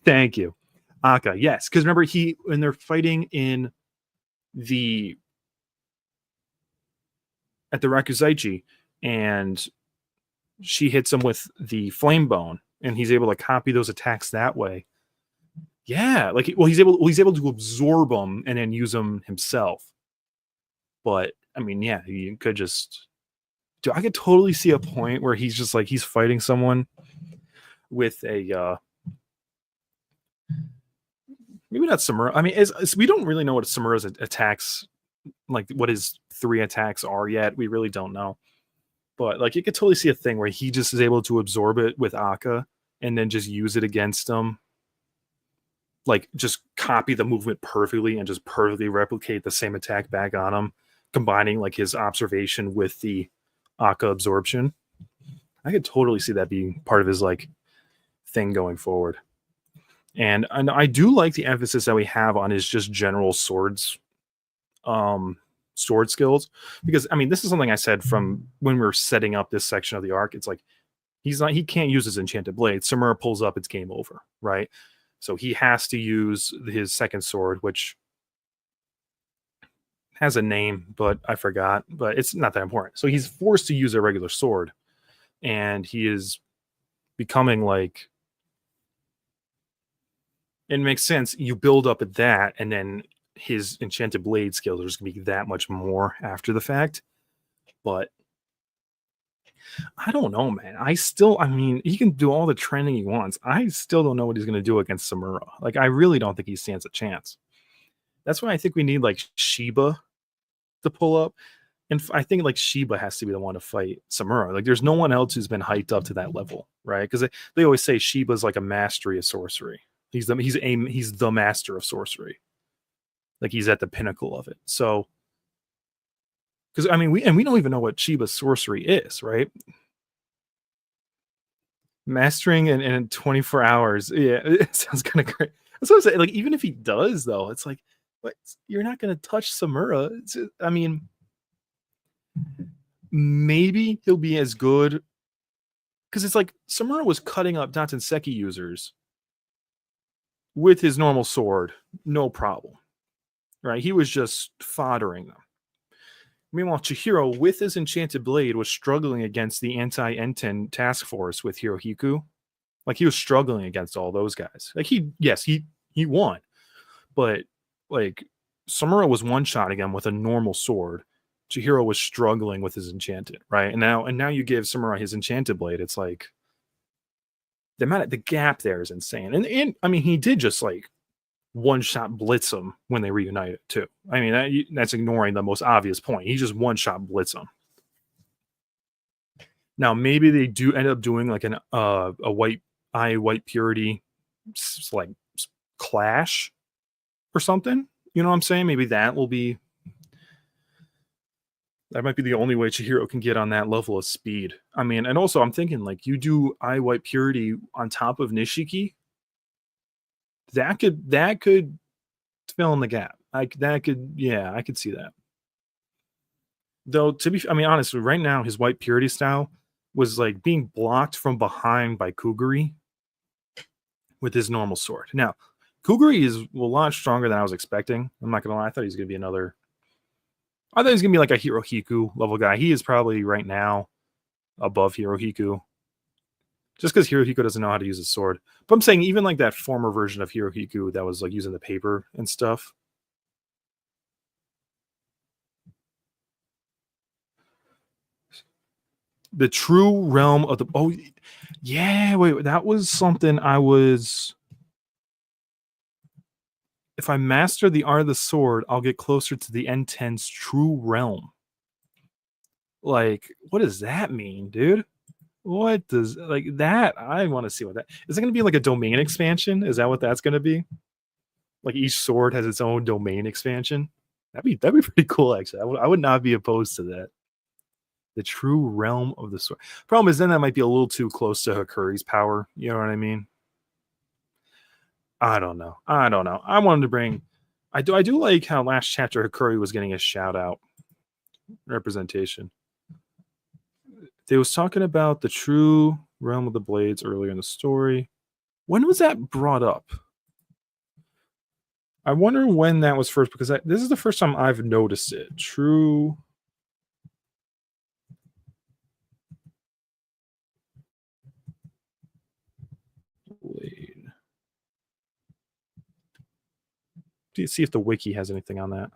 Thank you. Aka. Yes, because remember when they're fighting in the at the Rakuzaichi, and she hits him with the flame bone, and he's able to copy those attacks that way. Yeah, like he's able to absorb them and then use them himself. But I mean, yeah, you could just. I could totally see a point where he's just like he's fighting someone with a maybe not Samura. I mean, we don't really know what Samura's attacks, like what his 3 attacks are yet. We really don't know. But like you could totally see a thing where he just is able to absorb it with Aka and then just use it against him. Like just copy the movement perfectly and just perfectly replicate the same attack back on him, combining like his observation with the Aka absorption. I could totally see that being part of his like thing going forward. And I do like the emphasis that we have on his just general sword skills, because I mean this is something I said from when we were setting up this section of the arc. It's like he can't use his enchanted blade. Samura pulls up, it's game over, right? So he has to use his second sword, which has a name, but I forgot, but it's not that important. So he's forced to use a regular sword, and he is becoming like, it makes sense. You build up at that, and then his enchanted blade skills are just gonna be that much more after the fact. But I don't know, man. I mean, he can do all the training he wants. I still don't know what he's gonna do against Samura. Like, I really don't think he stands a chance. That's why I think we need like Shiba to pull up. And I think like Shiba has to be the one to fight Samura. Like, there's no one else who's been hyped up to that level, right? Because they always say Shiba's like a mastery of sorcery. He's the master of sorcery. Like, he's at the pinnacle of it. So, because I mean, we don't even know what Shiba's sorcery is, right? Mastering in 24 hours. Yeah, it sounds kind of great. That's what I'm saying. Like, even if he does, though, it's like, what? You're not going to touch Samura. I mean, maybe he'll be as good, because it's like Samura was cutting up Seki users with his normal sword, no problem, right? He was just foddering them. Meanwhile, Chihiro, with his enchanted blade, was struggling against the anti-Enten task force with Hirohiku. Like, he was struggling against all those guys. Like, he won, but Like Samura was one-shotting him with a normal sword. Chihiro was struggling with his enchanted, right? And now you give Samura his enchanted blade. It's like the gap there is insane. And I mean, he did just like one shot blitz him when they reunited too. I mean, that's ignoring the most obvious point. He just one shot blitz him. Now maybe they do end up doing like a white purity like clash or something. You know what I'm saying? Maybe that might be the only way Chihiro can get on that level of speed. I mean, and also I'm thinking like you do eye white purity on top of Nishiki, that could fill in the gap. I could see that. Though I mean honestly, right now his white purity style was like being blocked from behind by Kuguri with his normal sword. Now, Kuguri is a lot stronger than I was expecting. I'm not gonna lie, I thought he was gonna be like a Hirohiku level guy. He is probably right now above Hirohiku. Just because Hirohiko doesn't know how to use his sword. But I'm saying even like that former version of Hirohiku that was like using the paper and stuff. The true realm of the yeah, wait, that was something I was if I master the art of the sword, I'll get closer to the N10's true realm. Like, what does that mean, dude? What does like that? I want to see what that is. It going to be like a domain expansion? Is that what that's going to be? Like each sword has its own domain expansion. That'd be pretty cool. Actually, I would not be opposed to that. The true realm of the sword. Problem is, then that might be a little too close to Hakuri's power. You know what I mean? I don't know. I wanted to bring. I do like how last chapter Hakuri was getting a shout out representation. They was talking about the true realm of the blades earlier in the story. When was that brought up? I wonder when that was first because this is the first time I've noticed it. True blade. Do you see if the wiki has anything on that?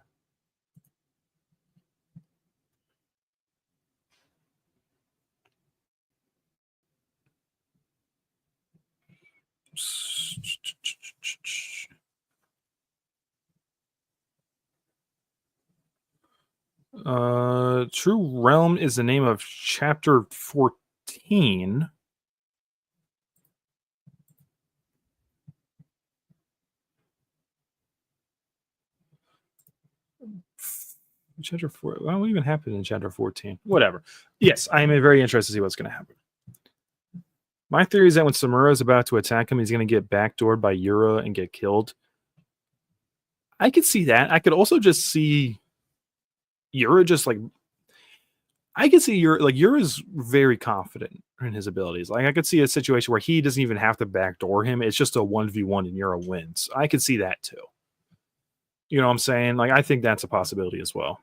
True Realm is the name of chapter 14. Chapter 4. What even happened in chapter 14? Whatever. Yes, I am very interested to see what's going to happen. My theory is that when Samura is about to attack him, he's going to get backdoored by Yura and get killed. I could see that. I could also just see Yura just like I could see Yura's very confident in his abilities. Like I could see a situation where he doesn't even have to backdoor him. It's just a 1v1 and Yura wins. I could see that too. You know what I'm saying? Like I think that's a possibility as well.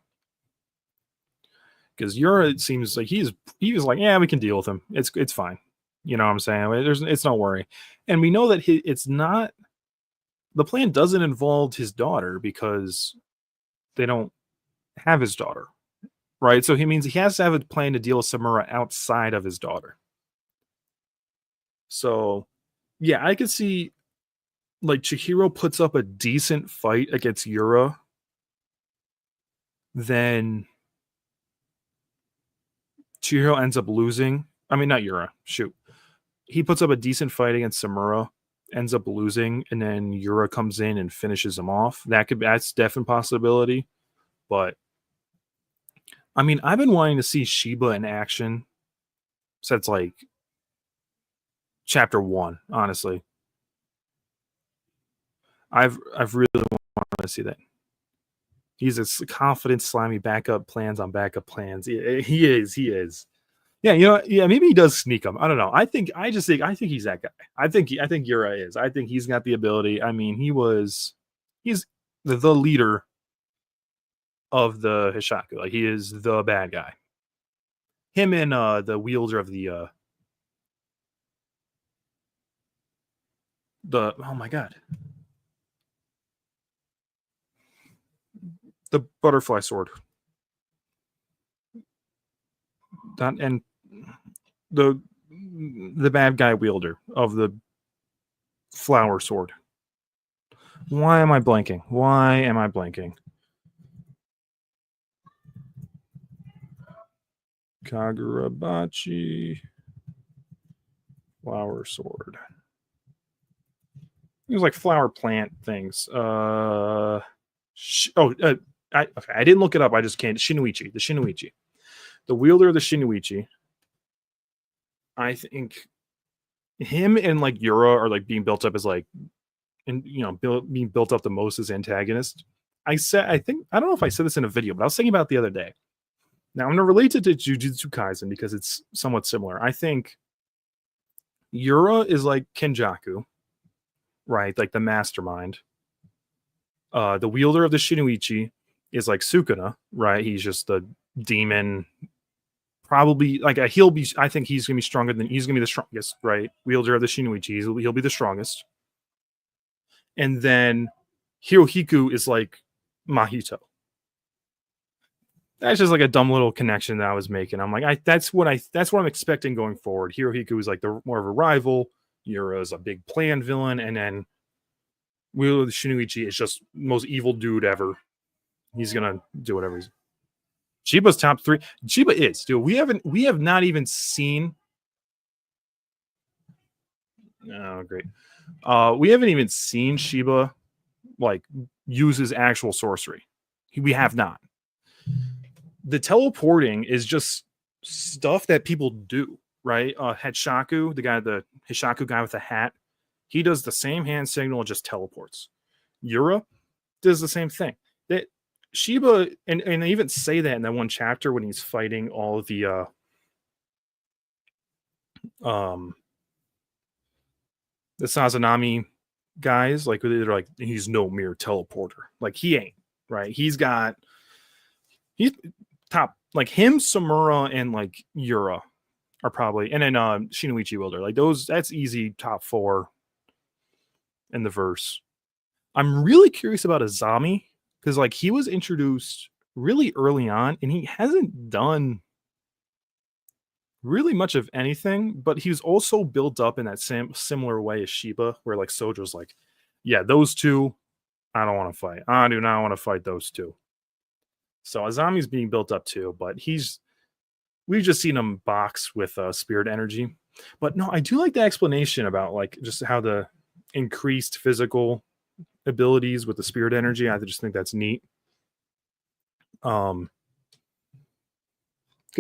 Because Yura it seems like he was like, yeah, we can deal with him. It's fine. You know what I'm saying? It's no worry. And we know that it's not the plan doesn't involve his daughter because they don't have his daughter. Right? So he means he has to have a plan to deal with Samura outside of his daughter. So yeah, I could see like Chihiro puts up a decent fight against Yura, then Chihiro ends up losing. I mean, not Yura. Shoot. He puts up a decent fight against Samura, ends up losing, and then Yura comes in and finishes him off. That's definitely a possibility. But I mean, I've been wanting to see Shiba in action since like chapter 1, honestly. I've really wanted to see that. He's a confident, slimy backup plans on backup plans. He is. He is. Yeah, you know, yeah, maybe he does sneak him. I don't know. I think he's that guy. I think Yura is. I think he's got the ability. I mean, he's the leader of the Hishaku. Like he is the bad guy. Him and the wielder of the oh my god. The butterfly sword. That and the bad guy wielder of the flower sword. Why am I blanking? Why am I blanking? Kagurabachi flower sword. It was like flower plant things. I didn't look it up. I just can't. Shinuichi, the Shinuichi, the wielder of the Shinuichi. I think him and like Yura are like being built up as like, and being built up the most as antagonist. I don't know if I said this in a video, but I was thinking about it the other day. Now I'm going to relate it to Jujutsu Kaisen because it's somewhat similar. I think Yura is like Kenjaku, right? Like the mastermind. The wielder of the Shinuichi is like Sukuna, right? He's just the demon. Probably like he'll be. I think he's gonna be stronger than he's gonna be the strongest, right? Wielder of the Shinoichi, he'll be the strongest. And then Hirohiku is like Mahito. That's just like a dumb little connection that I was making. I'm like, that's what I'm expecting going forward. Hirohiku is like the more of a rival. Yura is a big plan villain, and then Wielder of the Shinoichi is just the most evil dude ever. He's gonna do whatever he's. Chiba's top 3. Chiba is, dude. We have not even seen. Oh, great. We haven't even seen Shiba like use his actual sorcery. We have not. The teleporting is just stuff that people do, right? Hetshaku, the Hishaku guy with the hat, he does the same hand signal, just teleports. Yura does the same thing. That Shiba, and they even say that in that one chapter when he's fighting all of the Sazanami guys, like they're like, he's no mere teleporter. Like he ain't, right? He's top, like him, Samura, and like Yura are probably, and then Shinoichi Wielder. Like those, that's easy top 4 in the verse. I'm really curious about Azami because like he was introduced really early on and he hasn't done really much of anything, but he was also built up in that similar way as Shiba, where like Sojo's like, yeah, those two, I don't want to fight. I do not want to fight those two. So Azami's being built up too, but we've just seen him box with spirit energy. But no, I do like the explanation about like just how the increased physical abilities with the spirit energy. I just think that's neat. Because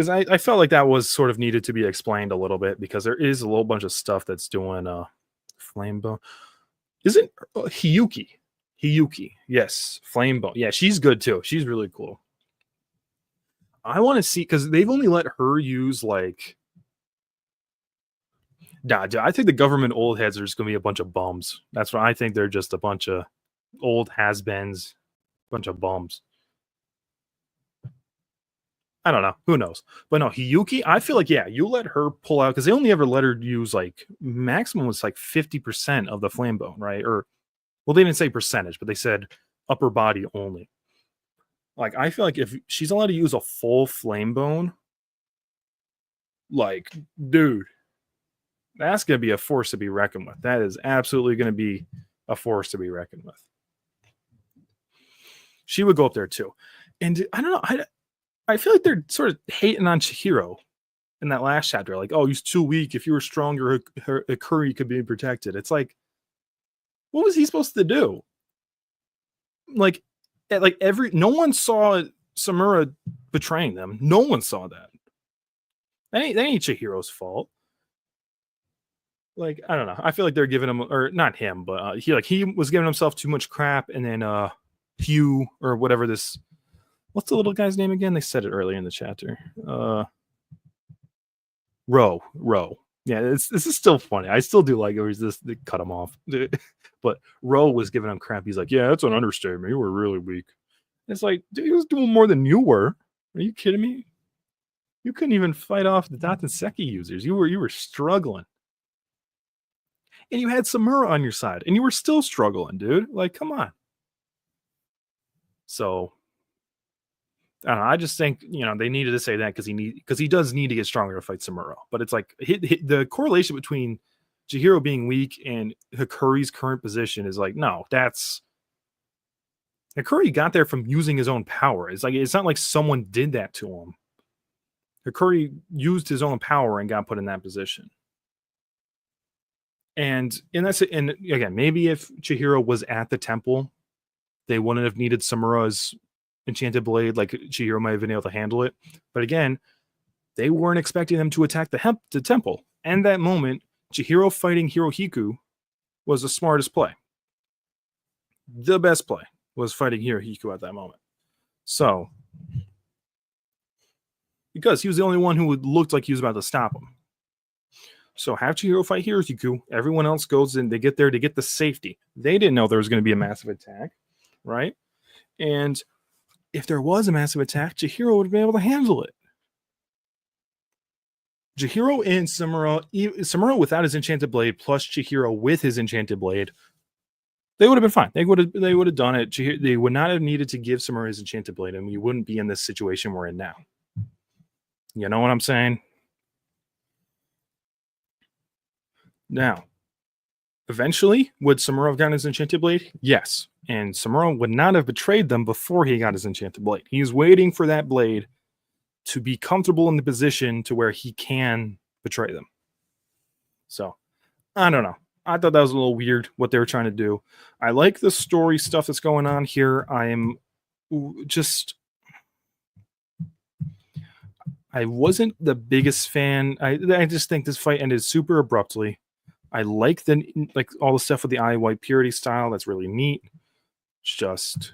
I felt like that was sort of needed to be explained a little bit because there is a little bunch of stuff that's doing flame bone. Isn't Hiyuki? Yes, flame bone. Yeah, she's good too. She's really cool. I want to see because they've only let her use like. Nah, I think the government old heads are just gonna be a bunch of bums. That's what I think. They're just a bunch of old has-beens, bunch of bums. I don't know. Who knows? But no, Hiyuki, I feel like, yeah, you let her pull out because they only ever let her use like maximum was like 50% of the flame bone, right? Or, well, they didn't say percentage, but they said upper body only. Like, I feel like if she's allowed to use a full flame bone, like, dude, that's going to be a force to be reckoned with. That is absolutely going to be a force to be reckoned with. She would go up there too. And I don't know. I feel like they're sort of hating on Chihiro in that last chapter. Like, oh, he's too weak. If you were stronger, Ikuri could be protected. It's like, what was he supposed to do? Like no one saw Samura betraying them. No one saw that. That ain't Chihiro's fault. Like, I don't know. I feel like they're giving him, or not him, but he was giving himself too much crap, and then Hugh or whatever this. What's the little guy's name again? They said it earlier in the chapter. Row. Yeah, this is still funny. I still do like it. They cut him off. But Row was giving him crap. He's like, yeah, that's an understatement. You were really weak. It's like, dude, he was doing more than you were. Are you kidding me? You couldn't even fight off the Seki users. You were struggling. And you had Samura on your side, and you were still struggling, dude. Like, come on. So I don't know, I just think, they needed to say that because he does need to get stronger to fight Samuro. But it's like the correlation between Chihiro being weak and Hikuri's current position is like, no, that's Hikuri got there from using his own power. It's like it's not like someone did that to him. Hikuri used his own power and got put in that position. And again, maybe if Chihiro was at the temple, they wouldn't have needed Samura's enchanted blade. Like Chihiro might have been able to handle it. But again, they weren't expecting them to attack the temple. And that moment, Chihiro fighting Hirohiku was the smartest play. The best play was fighting Hirohiku at that moment. So, because he was the only one who looked like he was about to stop him. So have Chihiro fight Hirohiku. Everyone else goes in. They get there to get the safety. They didn't know there was going to be a massive attack, right? And if there was a massive attack, Chihiro would be able to handle it. Chihiro and Samuro without his enchanted blade, plus Chihiro with his enchanted blade, they would have been fine. They would have done it. They would not have needed to give Samuro his enchanted blade, and we wouldn't be in this situation we're in now. You know what I'm saying? Now, eventually, would Samuro have gotten his enchanted blade? Yes. And Samuro would not have betrayed them before he got his enchanted blade. He's waiting for that blade to be comfortable in the position to where he can betray them. So, I don't know. I thought that was a little weird what they were trying to do. I like the story stuff that's going on here. I wasn't the biggest fan. I just think this fight ended super abruptly. I like all the stuff with the eye white purity style. That's really neat. It's just,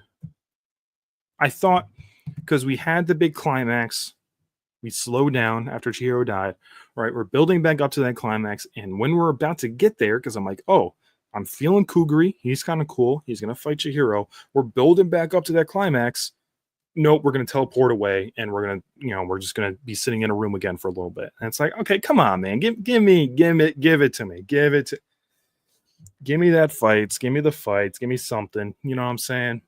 I thought, because we had the big climax, we slowed down after Chihiro died, right? We're building back up to that climax. And when we're about to get there, because I'm like, oh, I'm feeling Kuguri. He's kind of cool. He's going to fight Chihiro. We're building back up to that climax. Nope, we're going to teleport away, and we're going to, we're just going to be sitting in a room again for a little bit. And it's like, okay, come on, man, give it to me, give me that fights, give me the fights, give me something. You know what I'm saying?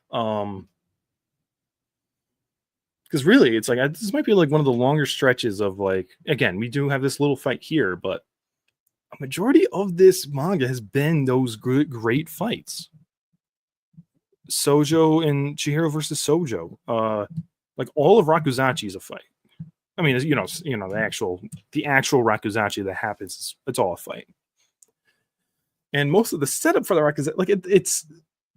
Because really, it's like this might be like one of the longer stretches of like, again, we do have this little fight here, but a majority of this manga has been those great fights. Sojo and Chihiro versus Sojo. Like all of Rakuzachi is a fight. I mean, the actual Rakuzachi that happens, it's all a fight. And most of the setup for the Rakuzachi, like it's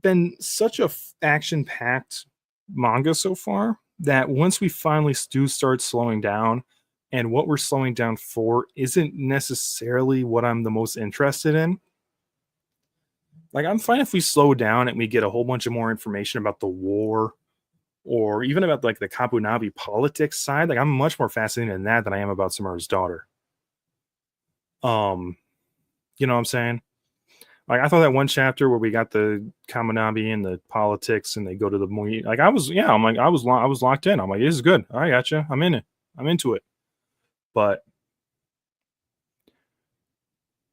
been such a action-packed manga so far that once we finally do start slowing down, and what we're slowing down for isn't necessarily what I'm the most interested in. Like, I'm fine if we slow down and we get a whole bunch of more information about the war or even about like the Kabunabi politics side. Like, I'm much more fascinated in that than I am about Samura's daughter. You know what I'm saying? Like, I thought that one chapter where we got the Kabunabi and the politics and they go to the movie. Like, I was locked in. I'm like, this is good. I gotcha. I'm in it. I'm into it. But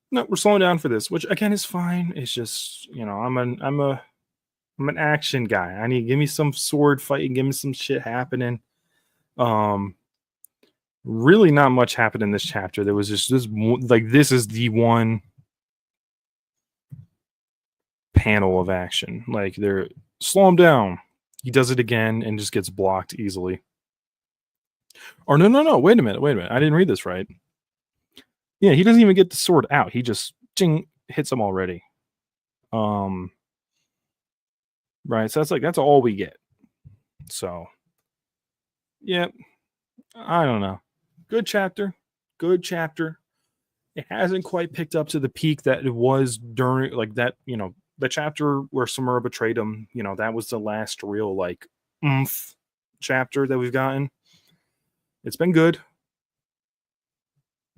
no, we're slowing down for this, which again is fine. It's just, I'm an action guy. I need give me some sword fighting, give me some shit happening. Really not much happened in this chapter. There was just this is the one panel of action. Like they're slow him down. He does it again and just gets blocked easily. Or no, wait a minute. I didn't read this right. Yeah, he doesn't even get the sword out. He just hits him already. Right. So that's all we get. So, yeah, I don't know. Good chapter. It hasn't quite picked up to the peak that it was during like that, the chapter where Samura betrayed him. That was the last real like oomph chapter that we've gotten. It's been good.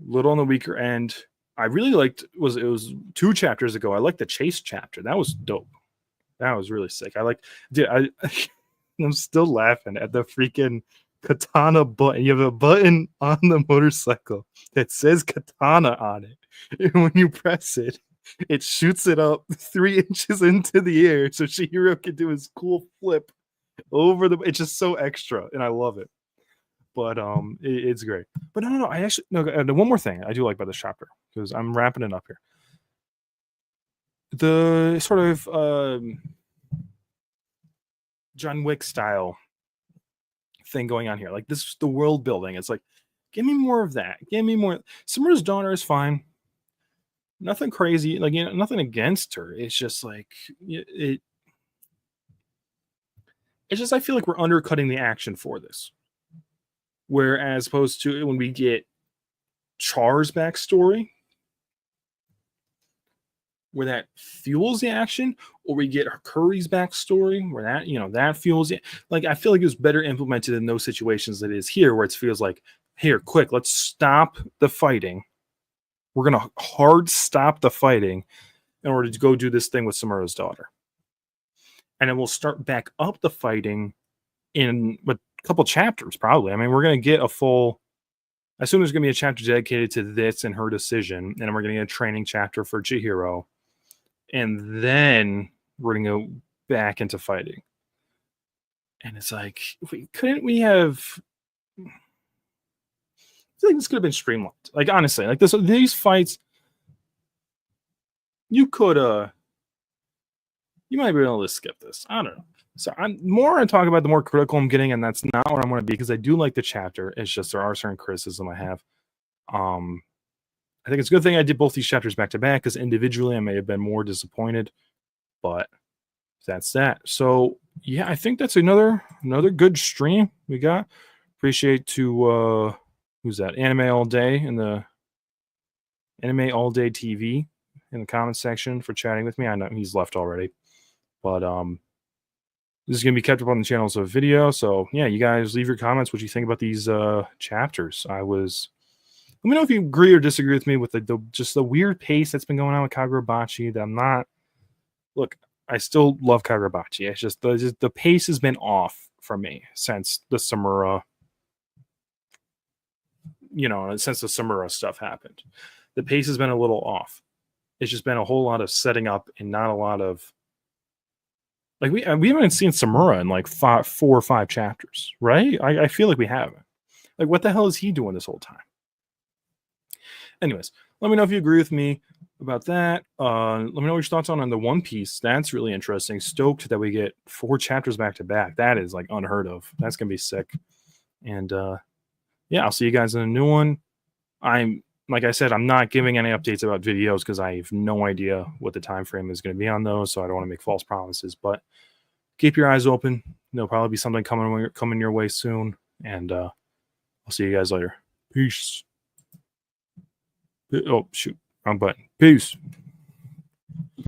Little on the weaker end. I really liked it was 2 chapters ago. I liked the chase chapter. That was dope. That was really sick. I'm still laughing at the freaking katana button. You have a button on the motorcycle that says katana on it. And when you press it, it shoots it up 3 inches into the air so Chihiro can do his cool flip It's just so extra, and I love it. But it's great. But no, I actually no. One more thing I do like about this chapter because I'm wrapping it up here. The sort of John Wick style thing going on here, like this, the world building. It's like, give me more of that. Give me more. Samura's daughter is fine. Nothing crazy, like nothing against her. It's just like it's just I feel like we're undercutting the action for this. Whereas opposed to when we get Char's backstory, where that fuels the action, or we get Curry's backstory, where that fuels it. Like I feel like it was better implemented in those situations than it is here, where it feels like, here, quick, let's stop the fighting. We're gonna hard stop the fighting in order to go do this thing with Samura's daughter. And then we'll start back up the fighting in a couple chapters, probably. I mean, we're going to get a full. I assume there's going to be a chapter dedicated to this and her decision, and then we're going to get a training chapter for Chihiro, and then we're going to go back into fighting. And it's like, couldn't we have? I feel like this could have been streamlined. Like honestly, like these fights, you could you might be able to skip this. I don't know. So I'm more I talk about the more critical I'm getting, and that's not what I'm going to be because I do like the chapter. It's just there are certain criticism I have. I think it's a good thing I did both these chapters back to back because individually I may have been more disappointed, but that's that. So yeah, I think that's another good stream we got. Appreciate to who's that? Anime All Day in the Anime All Day TV in the comments section for chatting with me. I know he's left already. But this is going to be kept up on the channel as a video. So yeah, you guys leave your comments what you think about these chapters. Let me know if you agree or disagree with me with just the weird pace that's been going on with Kagurabachi. That I'm not. Look, I still love Kagurabachi. It's just the pace has been off for me since the Samura. Since the Samura stuff happened, the pace has been a little off. It's just been a whole lot of setting up and not a lot of. Like we haven't seen Samura in like 4 or 5 chapters, right? I feel like we haven't. Like what the hell is he doing this whole time? Anyways, let me know if you agree with me about that. Let me know what your thoughts on the One Piece. That's really interesting. Stoked that we get 4 chapters back to back. That is like unheard of. That's gonna be sick. And yeah, I'll see you guys in a new one. Like I said, I'm not giving any updates about videos because I have no idea what the time frame is going to be on those, so I don't want to make false promises. But keep your eyes open. There'll probably be something coming your way soon, and I'll see you guys later. Peace. Oh shoot, wrong button. Peace.